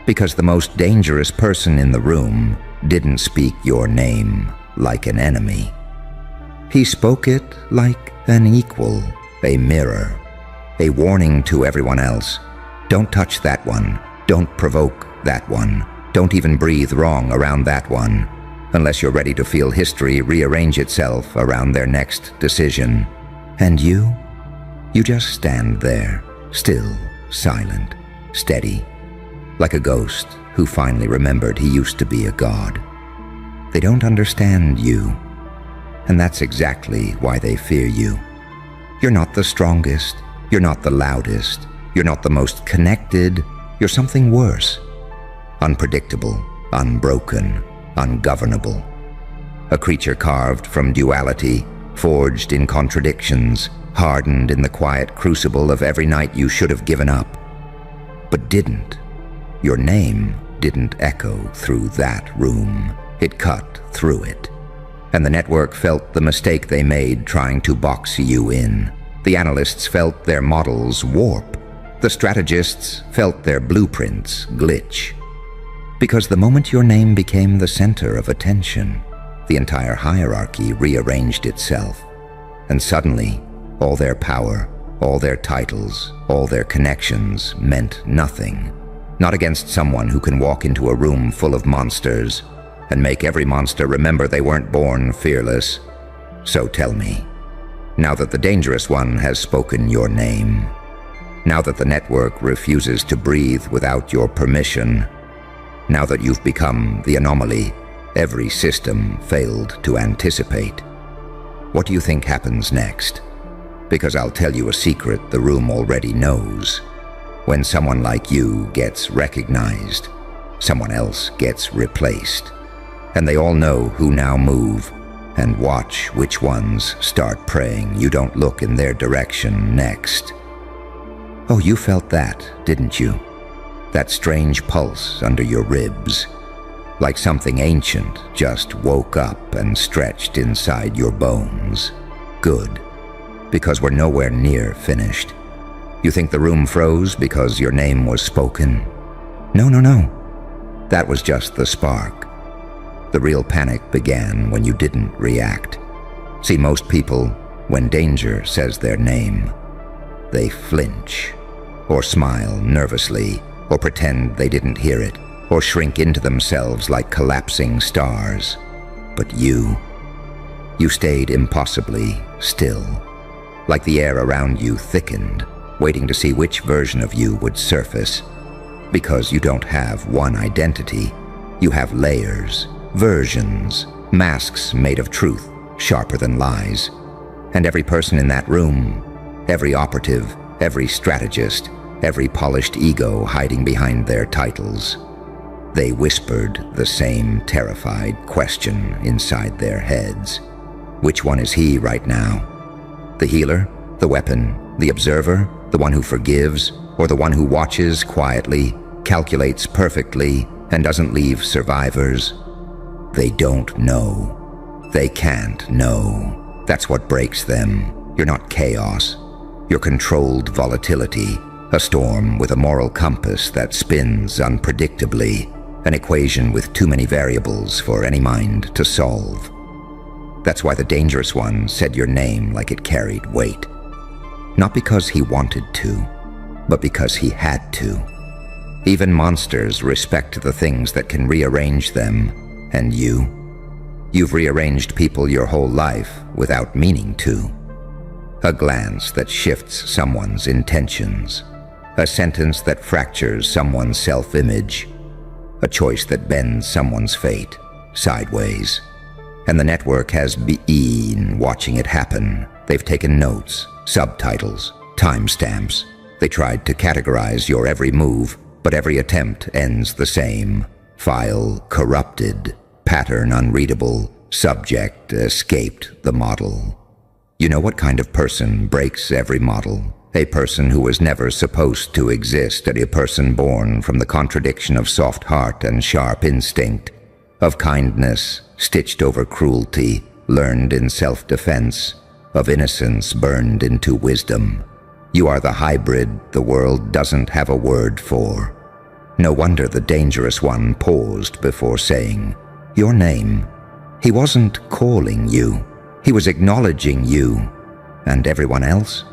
Because the most dangerous person in the room didn't speak your name like an enemy. He spoke it like an equal, a mirror, a warning to everyone else. Don't touch that one. Don't provoke that one. Don't even breathe wrong around that one, unless you're ready to feel history rearrange itself around their next decision. And you just stand there, still, silent, steady, like a ghost who finally remembered he used to be a god. They don't understand you, and that's exactly why they fear you. You're not the strongest, you're not the loudest, you're not the most connected, you're something worse. Unpredictable, unbroken, ungovernable. A creature carved from duality, forged in contradictions, hardened in the quiet crucible of every night you should have given up, but didn't. Your name didn't echo through that room. It cut through it. And the network felt the mistake they made trying to box you in. The analysts felt their models warp. The strategists felt their blueprints glitch. Because the moment your name became the center of attention, the entire hierarchy rearranged itself. And suddenly, all their power, all their titles, all their connections meant nothing. Not against someone who can walk into a room full of monsters and make every monster remember they weren't born fearless. So tell me, now that the dangerous one has spoken your name, now that the network refuses to breathe without your permission, now that you've become the anomaly every system failed to anticipate, what do you think happens next? Because I'll tell you a secret the room already knows. When someone like you gets recognized, someone else gets replaced. And they all know who now move, and watch which ones start praying you don't look in their direction next. Oh, you felt that, didn't you? That strange pulse under your ribs, like something ancient just woke up and stretched inside your bones. Good, because we're nowhere near finished. You think the room froze because your name was spoken? No. That was just the spark. The real panic began when you didn't react. See, most people, when danger says their name, they flinch, or smile nervously, or pretend they didn't hear it, or shrink into themselves like collapsing stars. But you stayed impossibly still, like the air around you thickened, waiting to see which version of you would surface. Because you don't have one identity, you have layers, versions, masks made of truth, sharper than lies. And every person in that room, every operative, every strategist, every polished ego hiding behind their titles, they whispered the same terrified question inside their heads. Which one is he right now? The healer? The weapon? The observer? The one who forgives? Or the one who watches quietly, calculates perfectly, and doesn't leave survivors? They don't know. They can't know. That's what breaks them. You're not chaos. You're controlled volatility, a storm with a moral compass that spins unpredictably, an equation with too many variables for any mind to solve. That's why the dangerous one said your name like it carried weight. not because he wanted to, but because he had to. Even monsters respect the things that can rearrange them, and you've rearranged people your whole life without meaning to. A glance that shifts someone's intentions, a sentence that fractures someone's self-image, a choice that bends someone's fate sideways. And the network has been watching it happen. They've taken notes, subtitles, timestamps. They tried to categorize your every move, but every attempt ends the same. File corrupted, pattern unreadable, subject escaped the model. You know what kind of person breaks every model? A person who was never supposed to exist, and a person born from the contradiction of soft heart and sharp instinct, of kindness stitched over cruelty, learned in self-defense, of innocence burned into wisdom. You are the hybrid the world doesn't have a word for. No wonder the dangerous one paused before saying your name. He wasn't calling you. He was acknowledging you. And everyone else?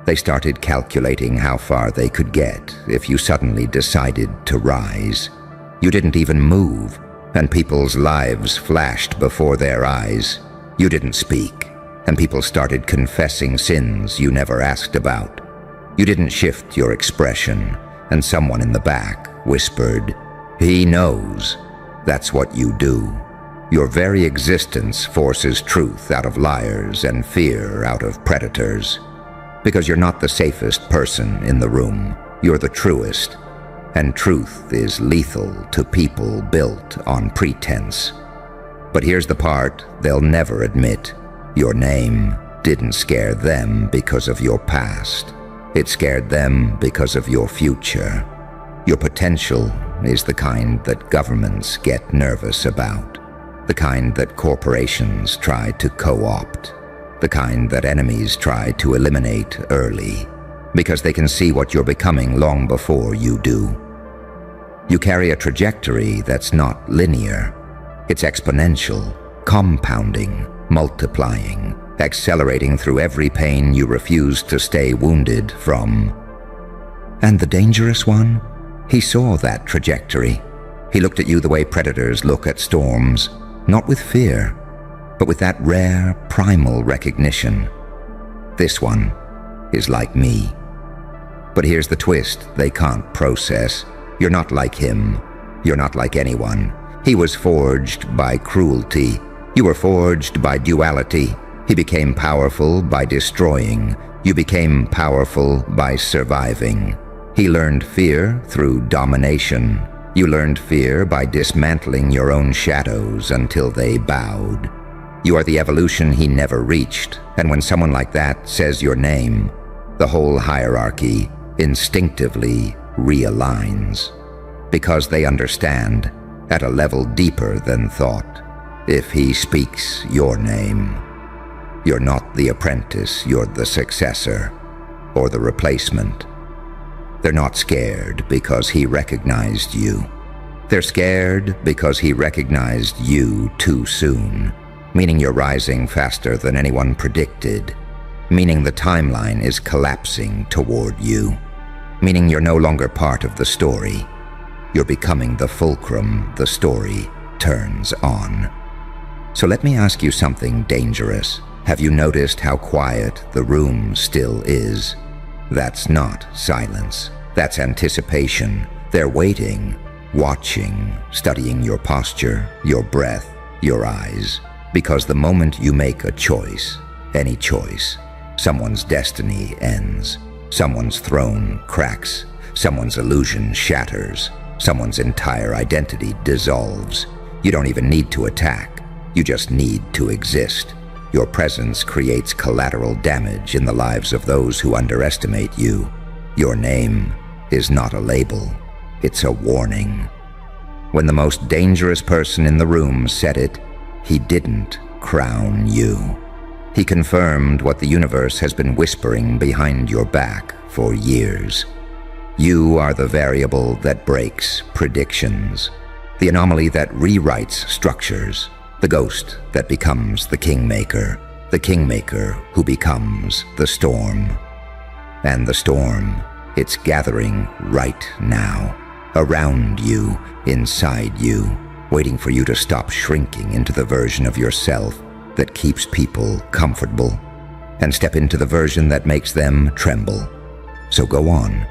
They started calculating how far they could get if you suddenly decided to rise. You didn't even move, and people's lives flashed before their eyes. You didn't speak, and people started confessing sins you never asked about. You didn't shift your expression, and someone in the back whispered, "He knows." That's what you do. Your very existence forces truth out of liars and fear out of predators. Because you're not the safest person in the room, you're the truest. And truth is lethal to people built on pretense. But here's the part they'll never admit. Your name didn't scare them because of your past. It scared them because of your future. Your potential is the kind that governments get nervous about. The kind that corporations try to co-opt. The kind that enemies try to eliminate early, because they can see what you're becoming long before you do. You carry a trajectory that's not linear. It's exponential, compounding, multiplying, accelerating through every pain you refuse to stay wounded from. And the dangerous one? He saw that trajectory. He looked at you the way predators look at storms, not with fear, but with that rare, primal recognition. This one is like me. But here's the twist they can't process. You're not like him. You're not like anyone. He was forged by cruelty. You were forged by duality. He became powerful by destroying. You became powerful by surviving. He learned fear through domination. You learned fear by dismantling your own shadows until they bowed. You are the evolution he never reached, and when someone like that says your name, the whole hierarchy instinctively realigns. Because they understand, at a level deeper than thought, if he speaks your name, you're not the apprentice, you're the successor, or the replacement. They're not scared because he recognized you. They're scared because he recognized you too soon, meaning you're rising faster than anyone predicted, meaning the timeline is collapsing toward you, meaning you're no longer part of the story. You're becoming the fulcrum the story turns on. So let me ask you something dangerous. Have you noticed how quiet the room still is? That's not silence. That's anticipation. They're waiting, watching, studying your posture, your breath, your eyes. Because the moment you make a choice, any choice, someone's destiny ends. Someone's throne cracks. Someone's illusion shatters. Someone's entire identity dissolves. You don't even need to attack. You just need to exist. Your presence creates collateral damage in the lives of those who underestimate you. Your name is not a label. It's a warning. When the most dangerous person in the room said it, he didn't crown you. He confirmed what the universe has been whispering behind your back for years. You are the variable that breaks predictions, the anomaly that rewrites structures, the ghost that becomes the kingmaker who becomes the storm. And the storm, it's gathering right now, around you, inside you, waiting for you to stop shrinking into the version of yourself that keeps people comfortable and step into the version that makes them tremble. So go on,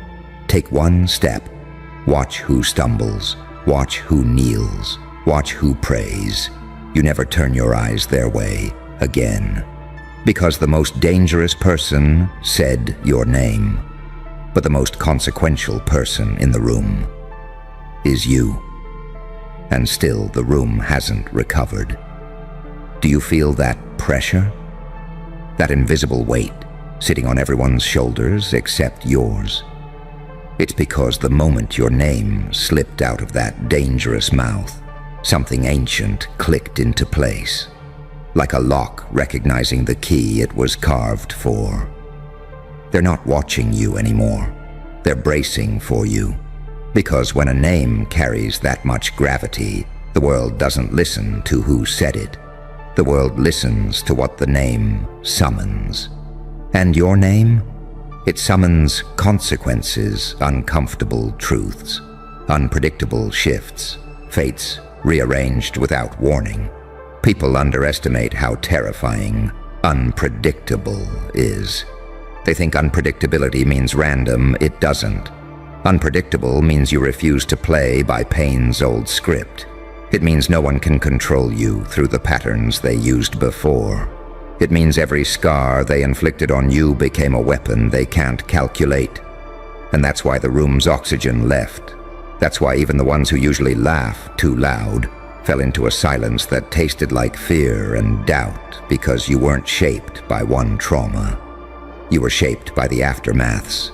take one step, watch who stumbles, watch who kneels, watch who prays. You never turn your eyes their way again, because the most dangerous person said your name, but the most consequential person in the room is you. And still the room hasn't recovered. Do you feel that pressure? That invisible weight sitting on everyone's shoulders except yours? It's because the moment your name slipped out of that dangerous mouth, something ancient clicked into place, like a lock recognizing the key it was carved for. They're not watching you anymore. They're bracing for you. Because when a name carries that much gravity, the world doesn't listen to who said it. The world listens to what the name summons. And your name? It summons consequences, uncomfortable truths, unpredictable shifts, fates rearranged without warning. People underestimate how terrifying unpredictable is. They think unpredictability means random. It doesn't. Unpredictable means you refuse to play by pain's old script. It means no one can control you through the patterns they used before. It means every scar they inflicted on you became a weapon they can't calculate. And that's why the room's oxygen left. That's why even the ones who usually laugh too loud fell into a silence that tasted like fear and doubt, because you weren't shaped by one trauma. You were shaped by the aftermaths,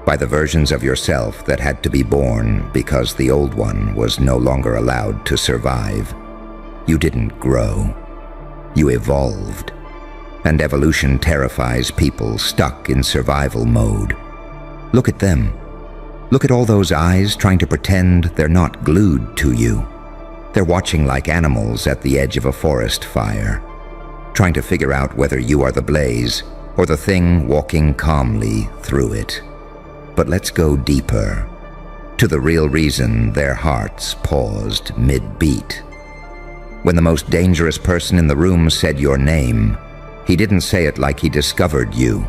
by the versions of yourself that had to be born because the old one was no longer allowed to survive. You didn't grow. You evolved. And evolution terrifies people stuck in survival mode. Look at them. Look at all those eyes trying to pretend they're not glued to you. They're watching like animals at the edge of a forest fire, trying to figure out whether you are the blaze or the thing walking calmly through it. But let's go deeper, to the real reason their hearts paused mid-beat. When the most dangerous person in the room said your name, he didn't say it like he discovered you.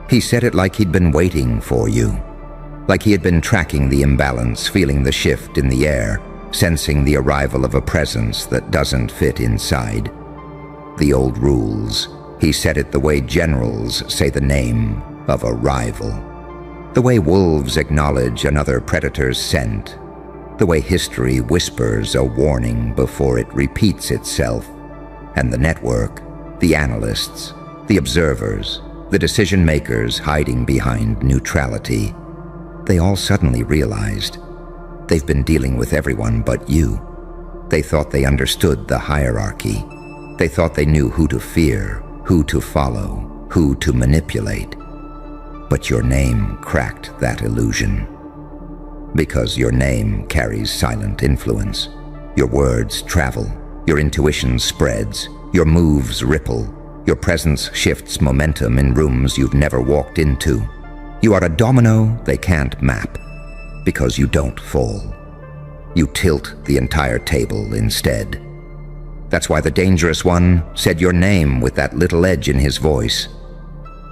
He said it like he'd been waiting for you. Like he had been tracking the imbalance, feeling the shift in the air, sensing the arrival of a presence that doesn't fit inside. The old rules. He said it the way generals say the name of a rival. The way wolves acknowledge another predator's scent. The way history whispers a warning before it repeats itself. And the network, the analysts, the observers, the decision-makers hiding behind neutrality, they all suddenly realized they've been dealing with everyone but you. They thought they understood the hierarchy. They thought they knew who to fear, who to follow, who to manipulate. But your name cracked that illusion. Because your name carries silent influence. Your words travel, your intuition spreads, your moves ripple, your presence shifts momentum in rooms you've never walked into. You are a domino they can't map, because you don't fall. You tilt the entire table instead. That's why the dangerous one said your name with that little edge in his voice,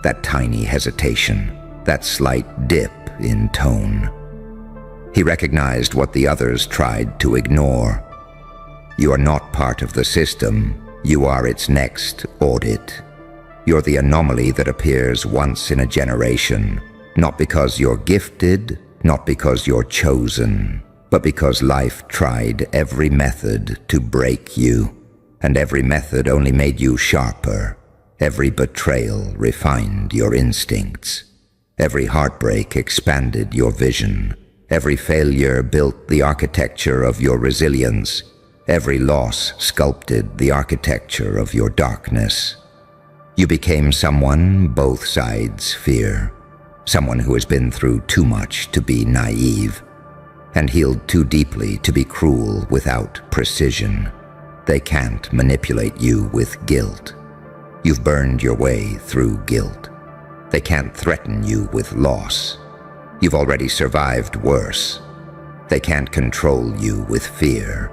that tiny hesitation, that slight dip in tone. He recognized what the others tried to ignore. You are not part of the system. You are its next audit. You're the anomaly that appears once in a generation, not because you're gifted, not because you're chosen, but because life tried every method to break you, and every method only made you sharper. Every betrayal refined your instincts. Every heartbreak expanded your vision. Every failure built the architecture of your resilience. Every loss sculpted the architecture of your darkness. You became someone both sides fear. Someone who has been through too much to be naive, and healed too deeply to be cruel without precision. They can't manipulate you with guilt. You've burned your way through guilt. They can't threaten you with loss. You've already survived worse. They can't control you with fear.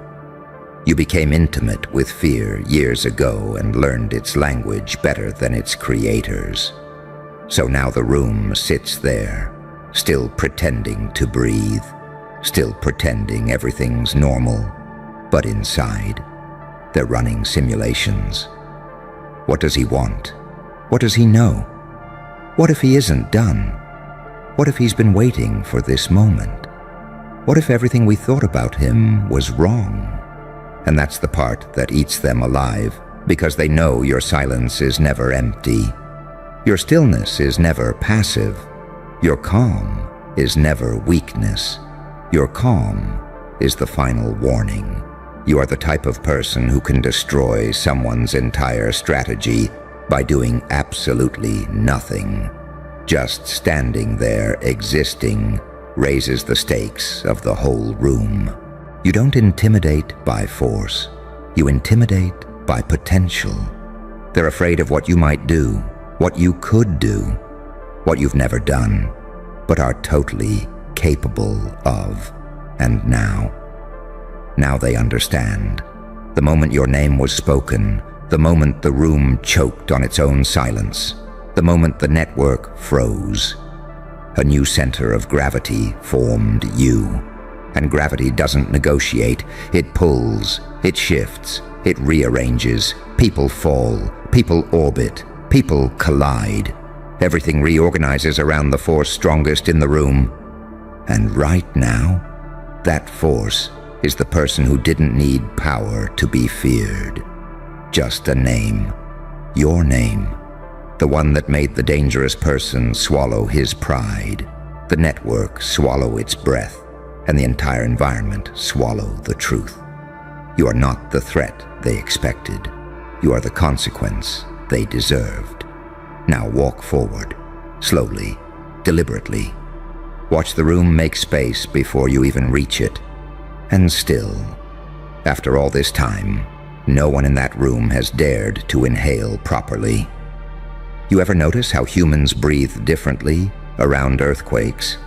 You became intimate with fear years ago and learned its language better than its creators. So now the room sits there, still pretending to breathe, still pretending everything's normal, but inside, they're running simulations. What does he want? What does he know? What if he isn't done? What if he's been waiting for this moment? What if everything we thought about him was wrong? And that's the part that eats them alive, because they know your silence is never empty. Your stillness is never passive. Your calm is never weakness. Your calm is the final warning. You are the type of person who can destroy someone's entire strategy by doing absolutely nothing. Just standing there existing raises the stakes of the whole room. You don't intimidate by force. You intimidate by potential. They're afraid of what you might do, what you could do, what you've never done, but are totally capable of. And now they understand. The moment your name was spoken, the moment the room choked on its own silence, the moment the network froze, a new center of gravity formed you. And gravity doesn't negotiate. It pulls, it shifts, it rearranges. People fall, people orbit, people collide. Everything reorganizes around the force strongest in the room. And right now, that force is the person who didn't need power to be feared. Just a name. Your name. The one that made the dangerous person swallow his pride, the network swallow its breath, and the entire environment swallow the truth. You are not the threat they expected. You are the consequence they deserved. Now walk forward, slowly, deliberately. Watch the room make space before you even reach it. And still, after all this time, no one in that room has dared to inhale properly. You ever notice how humans breathe differently around earthquakes?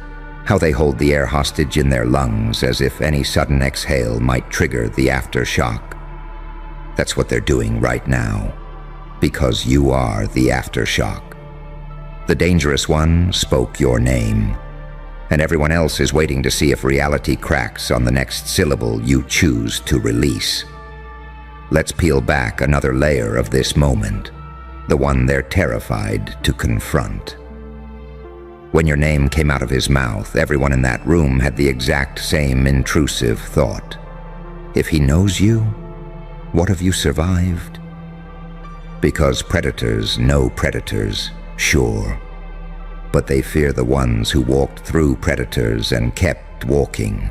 How they hold the air hostage in their lungs as if any sudden exhale might trigger the aftershock? That's what they're doing right now, because you are the aftershock. The dangerous one spoke your name, and everyone else is waiting to see if reality cracks on the next syllable you choose to release. Let's peel back another layer of this moment, the one they're terrified to confront. When your name came out of his mouth, everyone in that room had the exact same intrusive thought. If he knows you, what have you survived? Because predators know predators, sure, but they fear the ones who walked through predators and kept walking.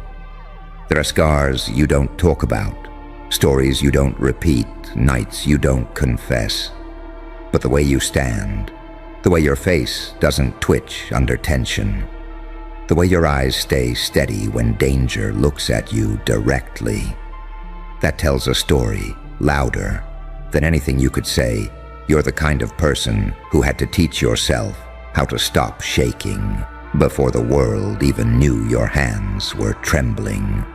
There are scars you don't talk about, stories you don't repeat, nights you don't confess. But the way you stand, the way your face doesn't twitch under tension, the way your eyes stay steady when danger looks at you directly, that tells a story louder than anything you could say. You're the kind of person who had to teach yourself how to stop shaking before the world even knew your hands were trembling.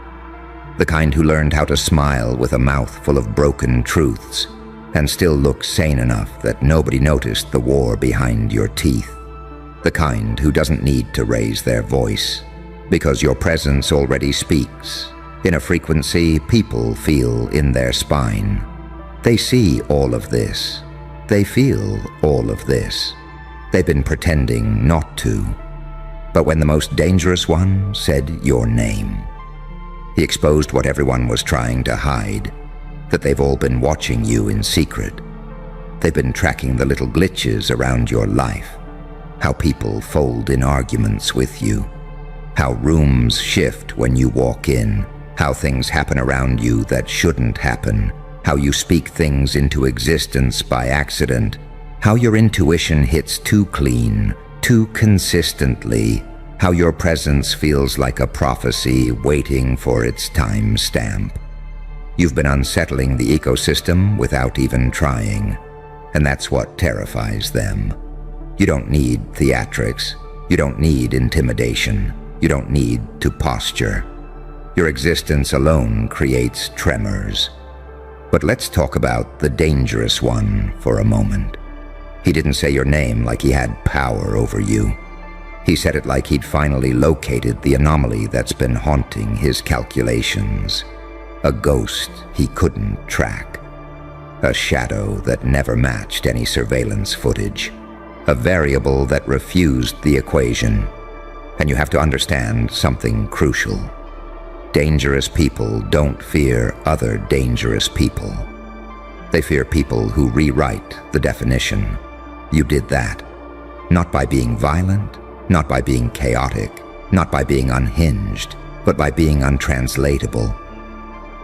The kind who learned how to smile with a mouth full of broken truths and still look sane enough that nobody noticed the war behind your teeth. The kind who doesn't need to raise their voice, because your presence already speaks in a frequency people feel in their spine. They see all of this. They feel all of this. They've been pretending not to. But when the most dangerous one said your name, he exposed what everyone was trying to hide, that they've all been watching you in secret. They've been tracking the little glitches around your life, how people fold in arguments with you, how rooms shift when you walk in, how things happen around you that shouldn't happen, how you speak things into existence by accident, how your intuition hits too clean, too consistently, how your presence feels like a prophecy waiting for its time stamp. You've been unsettling the ecosystem without even trying, and that's what terrifies them. You don't need theatrics. You don't need intimidation. You don't need to posture. Your existence alone creates tremors. But let's talk about the dangerous one for a moment. He didn't say your name like he had power over you. He said it like he'd finally located the anomaly that's been haunting his calculations. A ghost he couldn't track. A shadow that never matched any surveillance footage. A variable that refused the equation. And you have to understand something crucial. Dangerous people don't fear other dangerous people. They fear people who rewrite the definition. You did that. Not by being violent, not by being chaotic, not by being unhinged, but by being untranslatable.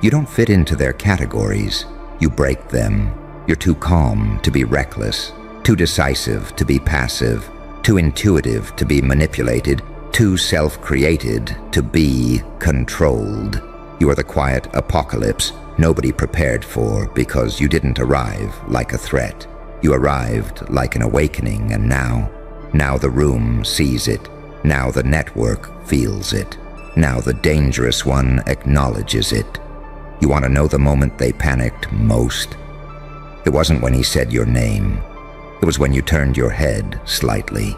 You don't fit into their categories. You break them. You're too calm to be reckless, too decisive to be passive, too intuitive to be manipulated, too self-created to be controlled. You are the quiet apocalypse nobody prepared for because you didn't arrive like a threat. You arrived like an awakening, and now the room sees it. Now the network feels it. Now the dangerous one acknowledges it. You want to know the moment they panicked most? It wasn't when he said your name. It was when you turned your head slightly.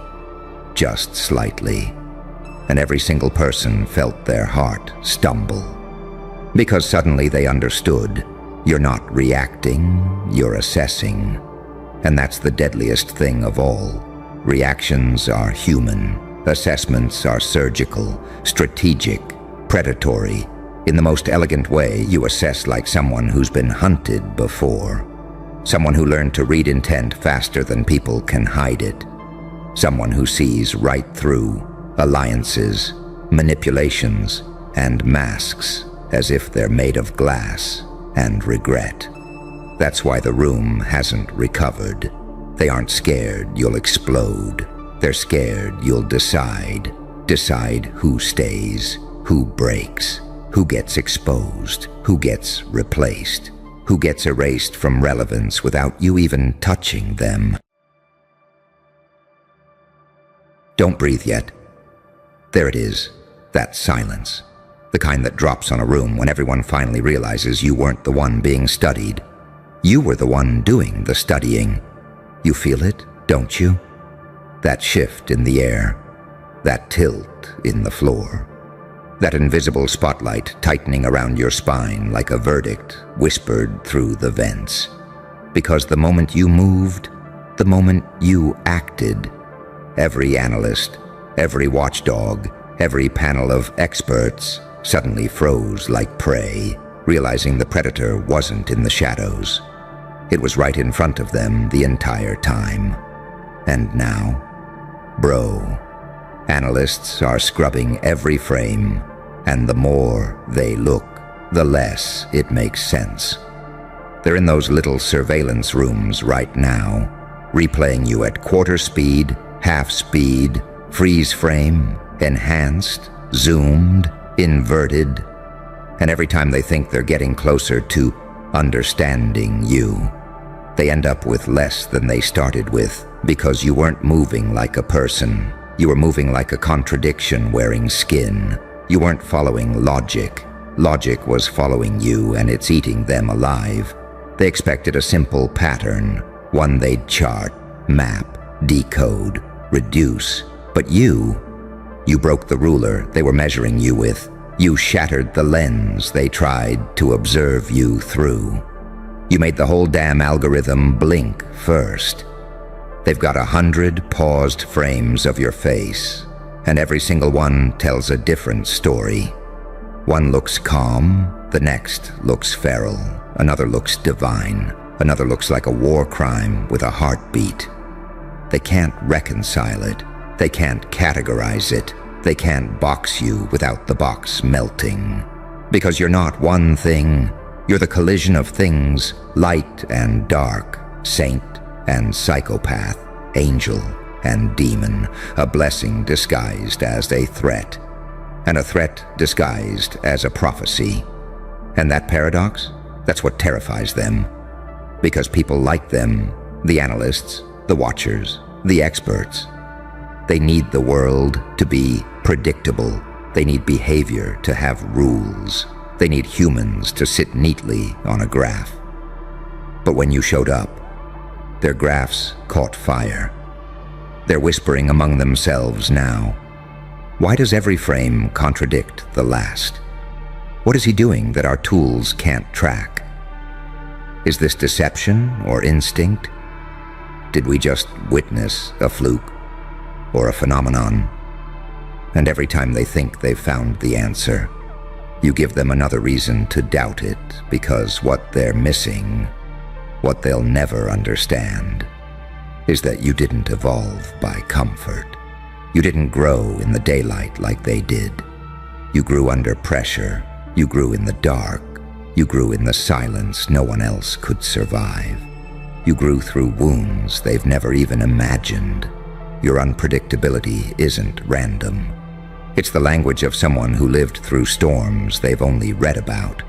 Just slightly. And every single person felt their heart stumble. Because suddenly they understood. You're not reacting, you're assessing. And that's the deadliest thing of all. Reactions are human. Assessments are surgical, strategic, predatory. In the most elegant way, you assess like someone who's been hunted before. Someone who learned to read intent faster than people can hide it. Someone who sees right through alliances, manipulations, and masks as if they're made of glass and regret. That's why the room hasn't recovered. They aren't scared you'll explode. They're scared you'll decide who stays, who breaks, who gets exposed, who gets replaced, who gets erased from relevance without you even touching them. Don't breathe yet. There it is, that silence. The kind that drops on a room when everyone finally realizes you weren't the one being studied. You were the one doing the studying. You feel it, don't you? That shift in the air, that tilt in the floor, that invisible spotlight tightening around your spine like a verdict whispered through the vents. Because the moment you moved, the moment you acted, every analyst, every watchdog, every panel of experts suddenly froze like prey, realizing the predator wasn't in the shadows. It was right in front of them the entire time. And now, bro, analysts are scrubbing every frame, and the more they look, the less it makes sense. They're in those little surveillance rooms right now, replaying you at quarter speed, half speed, freeze frame, enhanced, zoomed, inverted. And every time they think they're getting closer to understanding you, they end up with less than they started with, because you weren't moving like a person. You were moving like a contradiction wearing skin. You weren't following logic. Logic was following you, and it's eating them alive. They expected a simple pattern, one they'd chart, map, decode, reduce. But you broke the ruler they were measuring you with. You shattered the lens they tried to observe you through. You made the whole damn algorithm blink first. They've got 100 paused frames of your face, and every single one tells a different story. One looks calm, the next looks feral, another looks divine, another looks like a war crime with a heartbeat. They can't reconcile it. They can't categorize it. They can't box you without the box melting. Because you're not one thing. You're the collision of things, light and dark, saint and psychopath, angel and demon, a blessing disguised as a threat, and a threat disguised as a prophecy. And that paradox, that's what terrifies them. Because people like them, the analysts, the watchers, The experts. They need the world to be predictable. They need behavior to have rules. They need humans to sit neatly on a graph. But when you showed up, their graphs caught fire. They're whispering among themselves now. Why does every frame contradict the last? What is he doing that our tools can't track? Is this deception or instinct? Did we just witness a fluke or a phenomenon? And every time they think they've found the answer, you give them another reason to doubt it, because what they're missing, what they'll never understand, is that you didn't evolve by comfort. You didn't grow in the daylight like they did. You grew under pressure. You grew in the dark. You grew in the silence no one else could survive. You grew through wounds they've never even imagined. Your unpredictability isn't random. It's the language of someone who lived through storms they've only read about.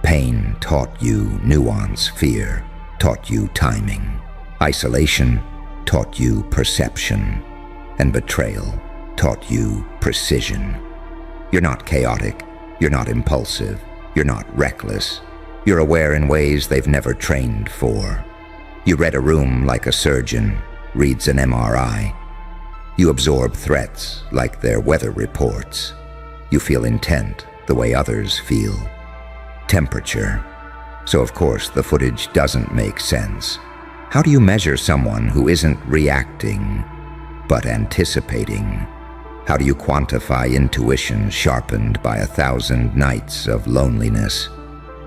Pain taught you nuance, fear taught you timing. Isolation taught you perception. And betrayal taught you precision. You're not chaotic. You're not impulsive. You're not reckless. You're aware in ways they've never trained for. You read a room like a surgeon reads an MRI. You absorb threats like their weather reports. You feel intent the way others feel. Temperature. So of course the footage doesn't make sense. How do you measure someone who isn't reacting, but anticipating? How do you quantify intuition sharpened by 1,000 nights of loneliness?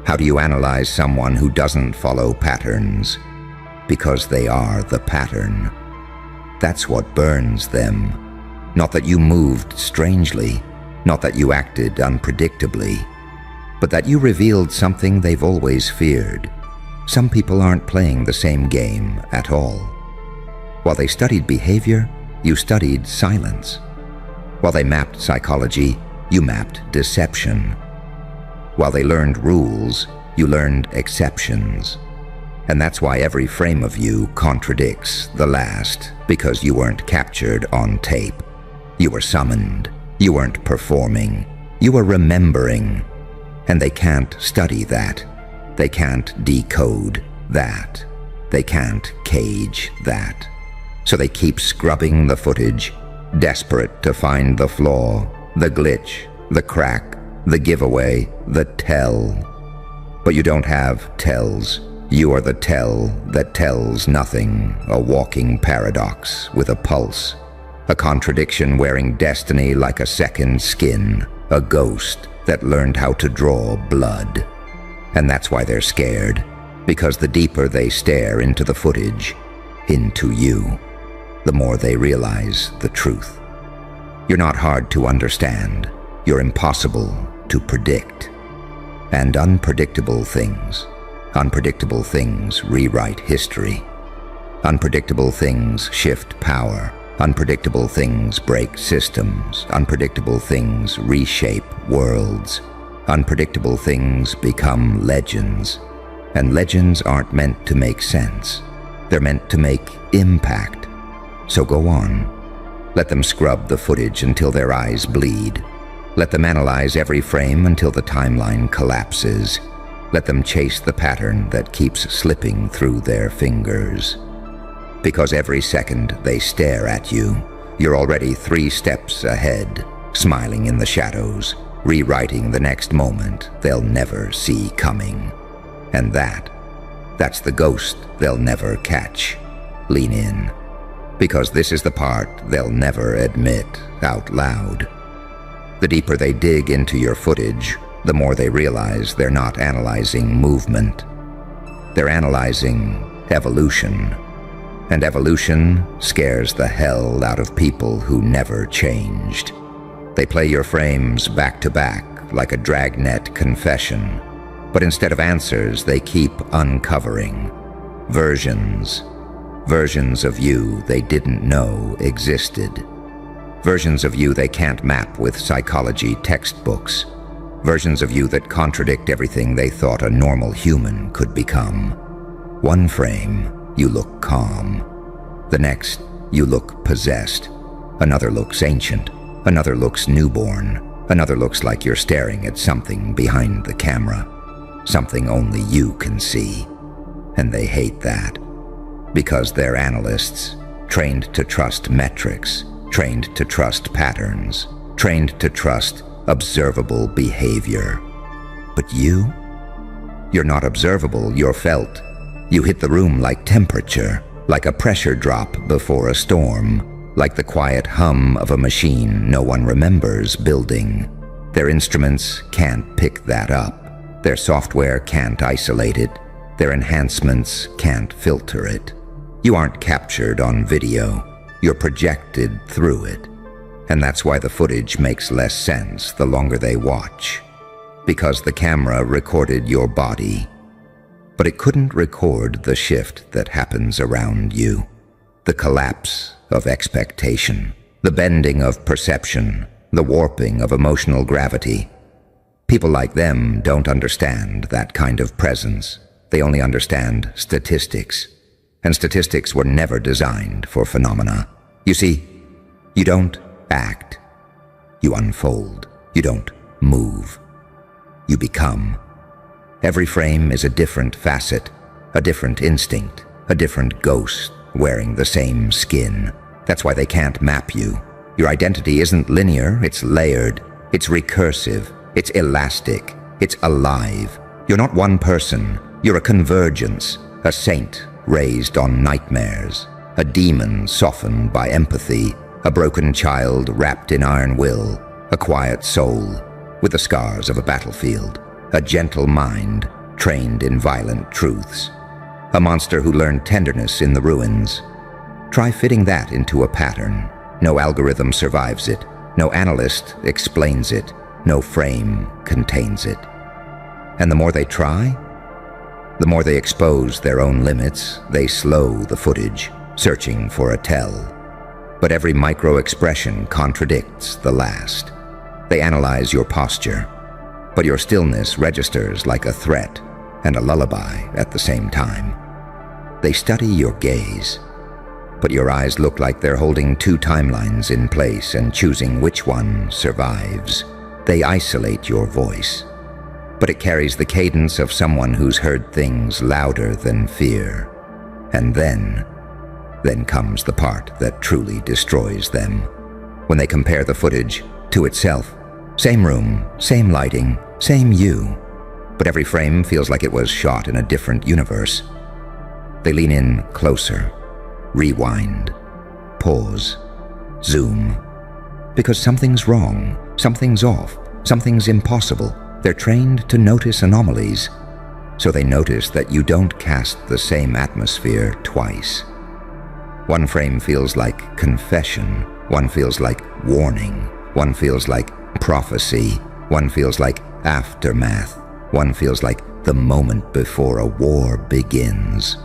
How do you analyze someone who doesn't follow patterns because they are the pattern? That's what burns them. Not that you moved strangely, not that you acted unpredictably, but that you revealed something they've always feared. Some people aren't playing the same game at all. While they studied behavior, you studied silence. While they mapped psychology, you mapped deception. While they learned rules, you learned exceptions. And that's why every frame of you contradicts the last, because you weren't captured on tape. You were summoned. You weren't performing. You were remembering. And they can't study that. They can't decode that. They can't cage that. So they keep scrubbing the footage, desperate to find the flaw, the glitch, the crack, the giveaway, the tell. But you don't have tells. You are the tell that tells nothing, a walking paradox with a pulse, a contradiction wearing destiny like a second skin, a ghost that learned how to draw blood. And that's why they're scared, because the deeper they stare into the footage, into you, the more they realize the truth. You're not hard to understand. You're impossible to predict. And unpredictable things rewrite history. Unpredictable things shift power. Unpredictable things break systems. Unpredictable things reshape worlds. Unpredictable things become legends. And legends aren't meant to make sense. They're meant to make impact. So go on. Let them scrub the footage until their eyes bleed. Let them analyze every frame until the timeline collapses. Let them chase the pattern that keeps slipping through their fingers. Because every second they stare at you, you're already 3 steps ahead, smiling in the shadows, rewriting the next moment they'll never see coming. And that's the ghost they'll never catch. Lean in. Because this is the part they'll never admit out loud. The deeper they dig into your footage, the more they realize they're not analyzing movement. They're analyzing evolution. And evolution scares the hell out of people who never changed. They play your frames back to back like a dragnet confession. But instead of answers, they keep uncovering versions of you they didn't know existed. Versions of you they can't map with psychology textbooks. Versions of you that contradict everything they thought a normal human could become. One frame, you look calm. The next, you look possessed. Another looks ancient. Another looks newborn. Another looks like you're staring at something behind the camera. Something only you can see. And they hate that. Because they're analysts, trained to trust metrics, trained to trust patterns, trained to trust observable behavior. But you? You're not observable, you're felt. You hit the room like temperature, like a pressure drop before a storm, like the quiet hum of a machine no one remembers building. Their instruments can't pick that up. Their software can't isolate it. Their enhancements can't filter it. You aren't captured on video. You're projected through it. And that's why the footage makes less sense the longer they watch. Because the camera recorded your body, but it couldn't record the shift that happens around you. The collapse of expectation, the bending of perception, the warping of emotional gravity. People like them don't understand that kind of presence. They only understand statistics. And statistics were never designed for phenomena. You see, you don't act. You unfold. You don't move. You become. Every frame is a different facet, a different instinct, a different ghost wearing the same skin. That's why they can't map you. Your identity isn't linear, it's layered, it's recursive, it's elastic, it's alive. You're not one person, you're a convergence, a saint raised on nightmares, a demon softened by empathy, a broken child wrapped in iron will, a quiet soul with the scars of a battlefield, a gentle mind trained in violent truths, a monster who learned tenderness in the ruins. Try fitting that into a pattern. No algorithm survives it. No analyst explains it. No frame contains it. And the more they try, the more they expose their own limits, they slow the footage, searching for a tell. But every micro-expression contradicts the last. They analyze your posture, but your stillness registers like a threat and a lullaby at the same time. They study your gaze, but your eyes look like they're holding two timelines in place and choosing which one survives. They isolate your voice, but it carries the cadence of someone who's heard things louder than fear. And then comes the part that truly destroys them. When they compare the footage to itself, same room, same lighting, same you, but every frame feels like it was shot in a different universe. They lean in closer, rewind, pause, zoom, because something's wrong, something's off, something's impossible. They're trained to notice anomalies, so they notice that you don't cast the same atmosphere twice. One frame feels like confession, one feels like warning, one feels like prophecy, one feels like aftermath, one feels like the moment before a war begins.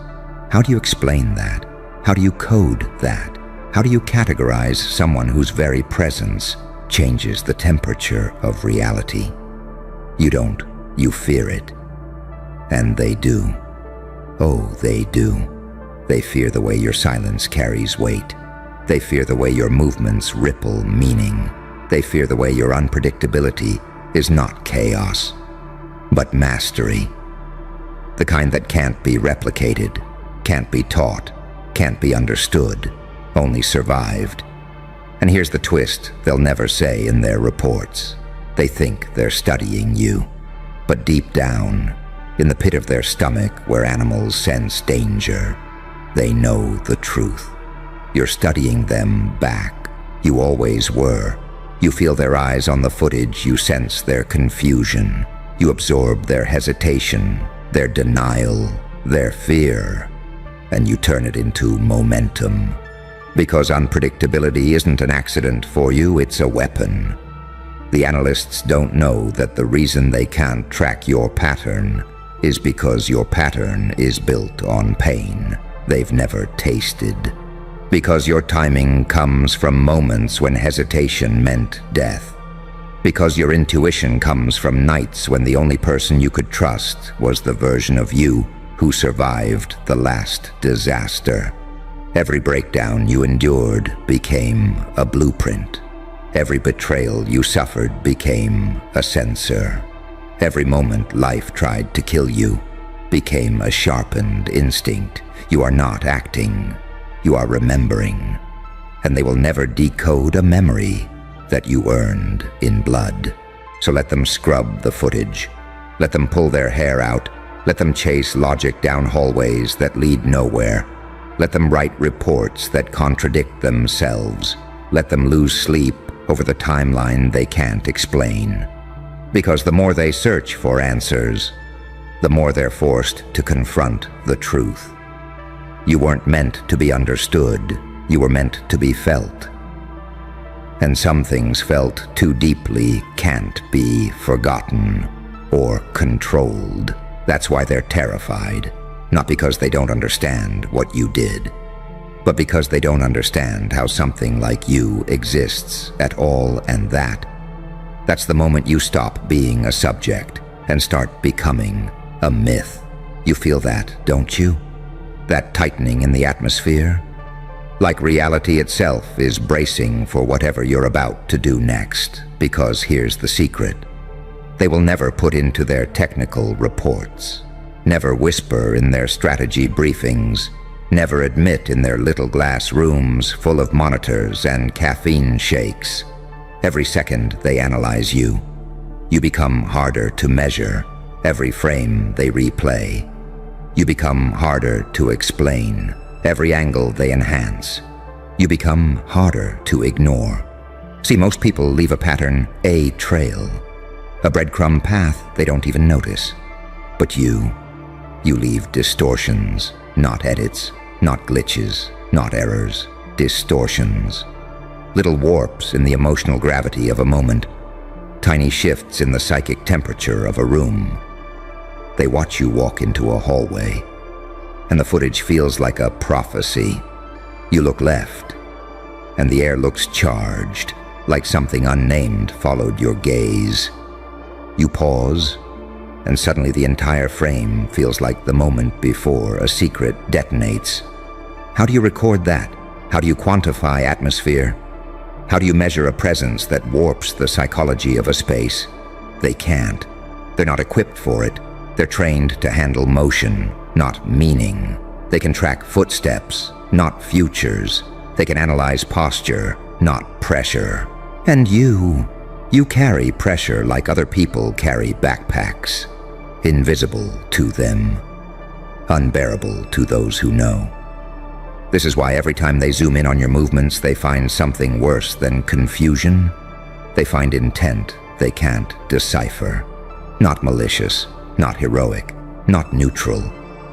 How do you explain that? How do you code that? How do you categorize someone whose very presence changes the temperature of reality? You don't, you fear it. And they do. Oh, they do. They fear the way your silence carries weight. They fear the way your movements ripple meaning. They fear the way your unpredictability is not chaos, but mastery. The kind that can't be replicated, can't be taught, can't be understood, only survived. And here's the twist they'll never say in their reports. They think they're studying you, but deep down, in the pit of their stomach where animals sense danger, they know the truth. You're studying them back. You always were. You feel their eyes on the footage, you sense their confusion. You absorb their hesitation, their denial, their fear, and you turn it into momentum. Because unpredictability isn't an accident for you, it's a weapon. The analysts don't know that the reason they can't track your pattern is because your pattern is built on pain they've never tasted. Because your timing comes from moments when hesitation meant death. Because your intuition comes from nights when the only person you could trust was the version of you who survived the last disaster. Every breakdown you endured became a blueprint. Every betrayal you suffered became a censor. Every moment life tried to kill you became a sharpened instinct. You are not acting, you are remembering. And they will never decode a memory that you earned in blood. So let them scrub the footage. Let them pull their hair out. Let them chase logic down hallways that lead nowhere. Let them write reports that contradict themselves. Let them lose sleep over the timeline they can't explain. Because the more they search for answers, the more they're forced to confront the truth. You weren't meant to be understood, you were meant to be felt. And some things felt too deeply can't be forgotten or controlled. That's why they're terrified, not because they don't understand what you did, but because they don't understand how something like you exists at all, and that's the moment you stop being a subject and start becoming a myth. You feel that, don't you? That tightening in the atmosphere? Like reality itself is bracing for whatever you're about to do next, because here's the secret. They will never put into their technical reports, never whisper in their strategy briefings, never admit in their little glass rooms full of monitors and caffeine shakes. Every second they analyze you, you become harder to measure. Every frame they replay, you become harder to explain. Every angle they enhance, you become harder to ignore. See, most people leave a pattern, a trail, a breadcrumb path they don't even notice. But you leave distortions, not edits, not glitches, not errors, distortions. Little warps in the emotional gravity of a moment, tiny shifts in the psychic temperature of a room. They watch you walk into a hallway, and the footage feels like a prophecy. You look left, and the air looks charged, like something unnamed followed your gaze. You pause, and suddenly the entire frame feels like the moment before a secret detonates. How do you record that? How do you quantify atmosphere? How do you measure a presence that warps the psychology of a space? They can't. They're not equipped for it. They're trained to handle motion, not meaning. They can track footsteps, not futures. They can analyze posture, not pressure. And you carry pressure like other people carry backpacks. Invisible to them, unbearable to those who know. This is why every time they zoom in on your movements, they find something worse than confusion. They find intent they can't decipher. Not malicious, not heroic, not neutral.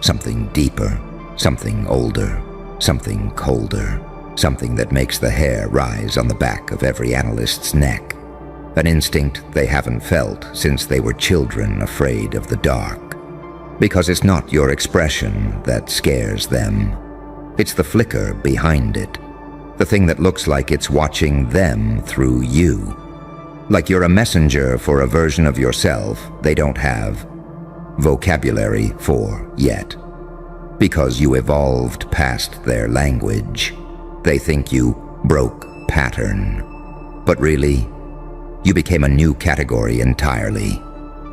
Something deeper, something older, something colder, something that makes the hair rise on the back of every analyst's neck. An instinct they haven't felt since they were children afraid of the dark. Because it's not your expression that scares them. It's the flicker behind it. The thing that looks like it's watching them through you. Like you're a messenger for a version of yourself they don't have vocabulary for yet. Because you evolved past their language. They think you broke pattern. But really, you became a new category entirely.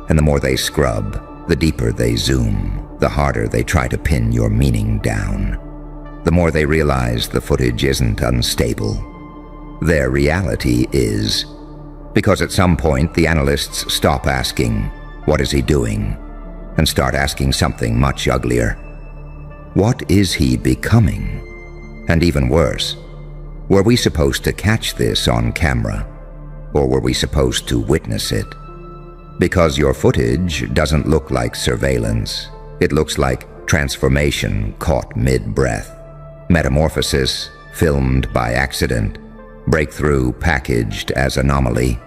And the more they scrub, the deeper they zoom, the harder they try to pin your meaning down. The more they realize the footage isn't unstable. Their reality is. Because at some point, the analysts stop asking, "What is he doing?" and start asking something much uglier. What is he becoming? And even worse, were we supposed to catch this on camera? Or were we supposed to witness it? Because your footage doesn't look like surveillance. It looks like transformation caught mid-breath. Metamorphosis filmed by accident. Breakthrough packaged as anomaly.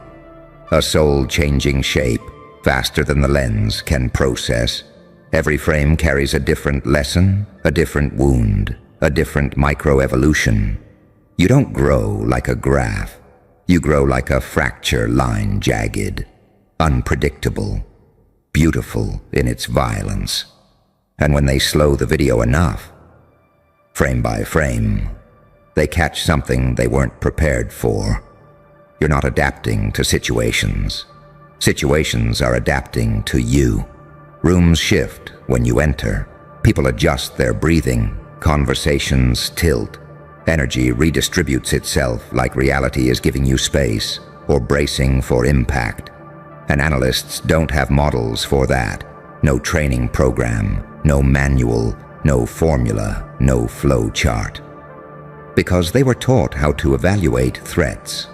A soul-changing shape faster than the lens can process. Every frame carries a different lesson, a different wound, a different microevolution. You don't grow like a graph. You grow like a fracture line, jagged, unpredictable, beautiful in its violence. And when they slow the video enough, frame by frame. They catch something they weren't prepared for. You're not adapting to situations. Situations are adapting to you. Rooms shift when you enter. People adjust their breathing. Conversations tilt. Energy redistributes itself like reality is giving you space or bracing for impact. And analysts don't have models for that. No training program, no manual, no formula, no flow chart. Because they were taught how to evaluate threats,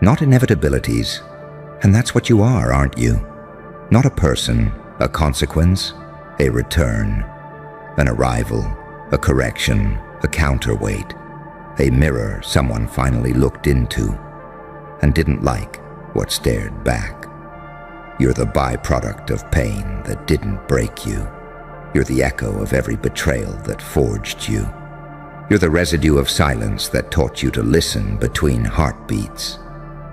not inevitabilities. And that's what you are, aren't you? Not a person, a consequence, a return, an arrival, a correction, a counterweight, a mirror someone finally looked into and didn't like what stared back. You're the byproduct of pain that didn't break you. You're the echo of every betrayal that forged you. You're the residue of silence that taught you to listen between heartbeats.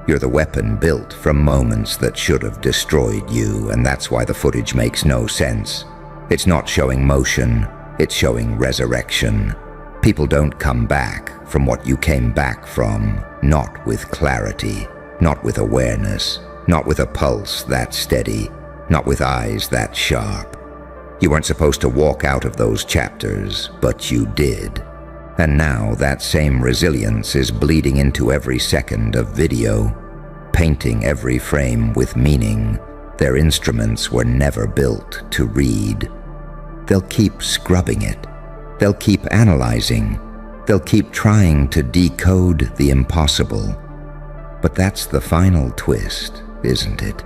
You're the weapon built from moments that should have destroyed you, and that's why the footage makes no sense. It's not showing motion, it's showing resurrection. People don't come back from what you came back from, not with clarity, not with awareness, not with a pulse that steady, not with eyes that sharp. You weren't supposed to walk out of those chapters, but you did. And now that same resilience is bleeding into every second of video, painting every frame with meaning. Their instruments were never built to read. They'll keep scrubbing it. They'll keep analyzing. They'll keep trying to decode the impossible. But that's the final twist, isn't it?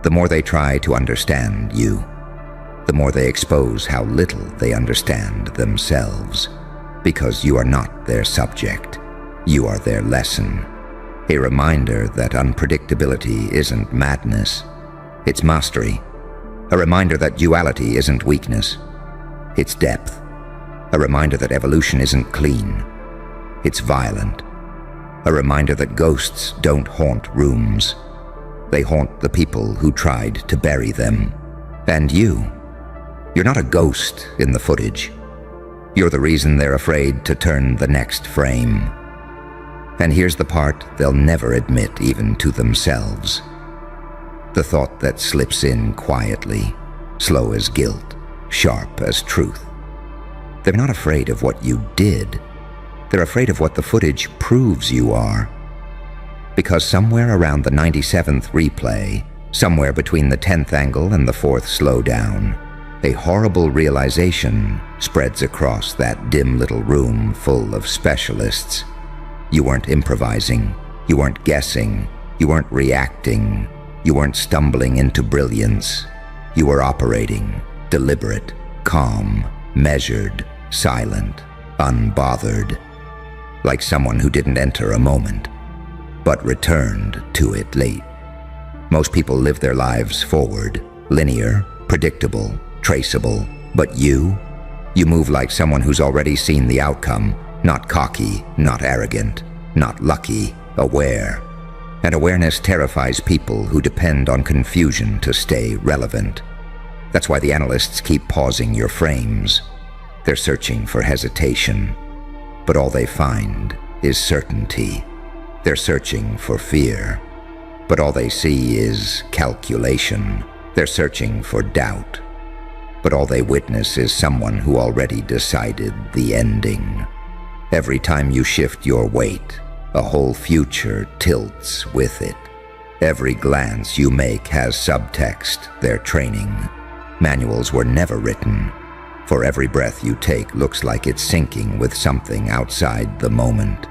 The more they try to understand you, the more they expose how little they understand themselves. Because you are not their subject. You are their lesson. A reminder that unpredictability isn't madness. It's mastery. A reminder that duality isn't weakness. It's depth. A reminder that evolution isn't clean. It's violent. A reminder that ghosts don't haunt rooms. They haunt the people who tried to bury them. And you're not a ghost in the footage. You're the reason they're afraid to turn the next frame. And here's the part they'll never admit even to themselves. The thought that slips in quietly, slow as guilt, sharp as truth. They're not afraid of what you did. They're afraid of what the footage proves you are. Because somewhere around the 97th replay, somewhere between the 10th angle and the 4th slowdown, a horrible realization spreads across that dim little room full of specialists. You weren't improvising. You weren't guessing. You weren't reacting. You weren't stumbling into brilliance. You were operating, deliberate, calm, measured, silent, unbothered. Like someone who didn't enter a moment, but returned to it late. Most people live their lives forward, linear, predictable, traceable, but you move like someone who's already seen the outcome, not cocky, not arrogant, not lucky, aware. And awareness terrifies people who depend on confusion to stay relevant. That's why the analysts keep pausing your frames. They're searching for hesitation, but all they find is certainty. They're searching for fear, but all they see is calculation. They're searching for doubt, but all they witness is someone who already decided the ending. Every time you shift your weight, a whole future tilts with it. Every glance you make has subtext, their training. Manuals were never written. For every breath you take looks like it's syncing with something outside the moment.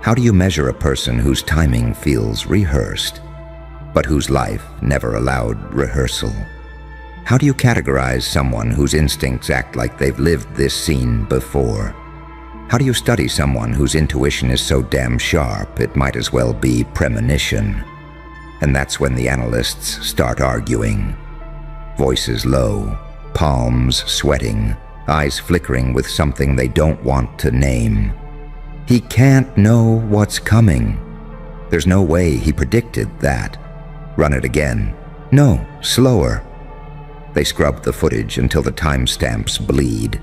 How do you measure a person whose timing feels rehearsed, but whose life never allowed rehearsal? How do you categorize someone whose instincts act like they've lived this scene before? How do you study someone whose intuition is so damn sharp it might as well be premonition? And that's when the analysts start arguing. Voices low, palms sweating, eyes flickering with something they don't want to name. He can't know what's coming. There's no way he predicted that. Run it again. No, slower. They scrub the footage until the timestamps bleed.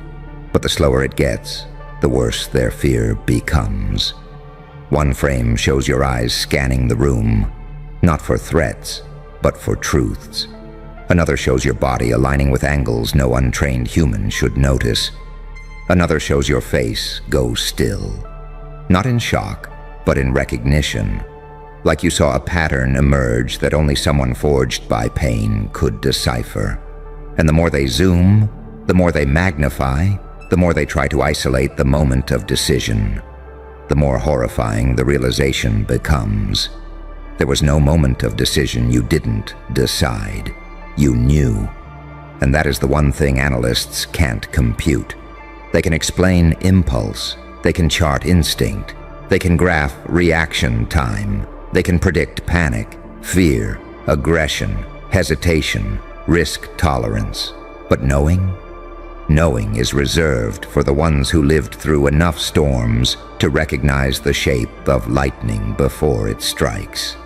But the slower it gets, the worse their fear becomes. One frame shows your eyes scanning the room, not for threats, but for truths. Another shows your body aligning with angles no untrained human should notice. Another shows your face go still, not in shock, but in recognition, like you saw a pattern emerge that only someone forged by pain could decipher. And the more they zoom, the more they magnify, the more they try to isolate the moment of decision, the more horrifying the realization becomes. There was no moment of decision you didn't decide. You knew. And that is the one thing analysts can't compute. They can explain impulse. They can chart instinct. They can graph reaction time. They can predict panic, fear, aggression, hesitation, risk tolerance. But knowing? Knowing is reserved for the ones who lived through enough storms to recognize the shape of lightning before it strikes.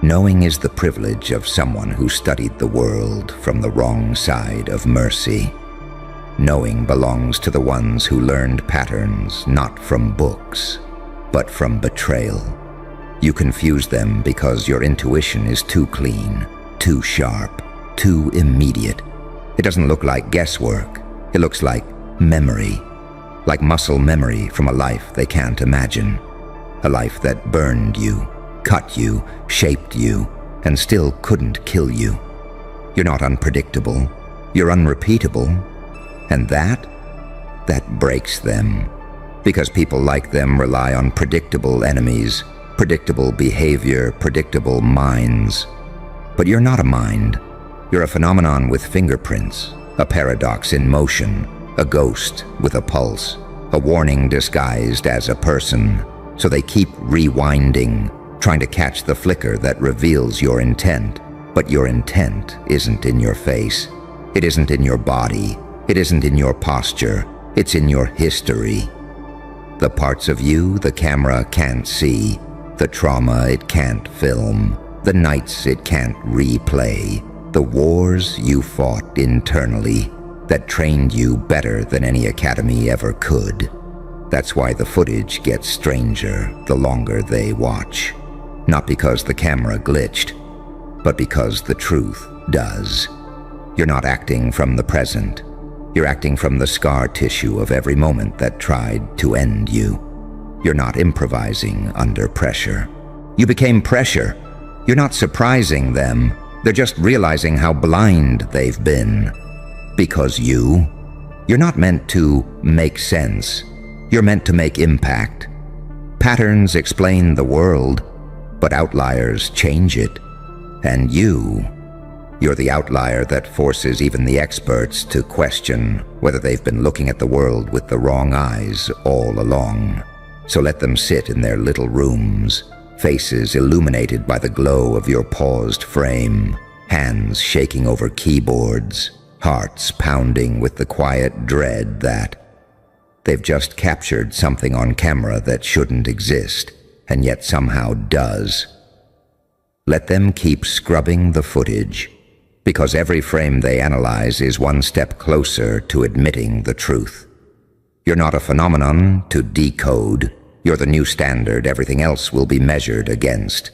Knowing is the privilege of someone who studied the world from the wrong side of mercy. Knowing belongs to the ones who learned patterns not from books, but from betrayal. You confuse them because your intuition is too clean, too sharp, too immediate. It doesn't look like guesswork. It looks like memory, like muscle memory from a life they can't imagine. A life that burned you, cut you, shaped you, and still couldn't kill you. You're not unpredictable. You're unrepeatable. And that breaks them. Because people like them rely on predictable enemies, predictable behavior, predictable minds. But you're not a mind. You're a phenomenon with fingerprints, a paradox in motion, a ghost with a pulse, a warning disguised as a person. So they keep rewinding, trying to catch the flicker that reveals your intent. But your intent isn't in your face. It isn't in your body. It isn't in your posture. It's in your history. The parts of you the camera can't see, the trauma it can't film, the nights it can't replay, the wars you fought internally that trained you better than any academy ever could. That's why the footage gets stranger the longer they watch. Not because the camera glitched, but because the truth does. You're not acting from the present. You're acting from the scar tissue of every moment that tried to end you. You're not improvising under pressure. You became pressure. You're not surprising them. They're just realizing how blind they've been. Because you're not meant to make sense. You're meant to make impact. Patterns explain the world, but outliers change it. And you're the outlier that forces even the experts to question whether they've been looking at the world with the wrong eyes all along. So let them sit in their little rooms, faces illuminated by the glow of your paused frame, hands shaking over keyboards, hearts pounding with the quiet dread that they've just captured something on camera that shouldn't exist, and yet somehow does. Let them keep scrubbing the footage, because every frame they analyze is one step closer to admitting the truth. You're not a phenomenon to decode. You're the new standard everything else will be measured against.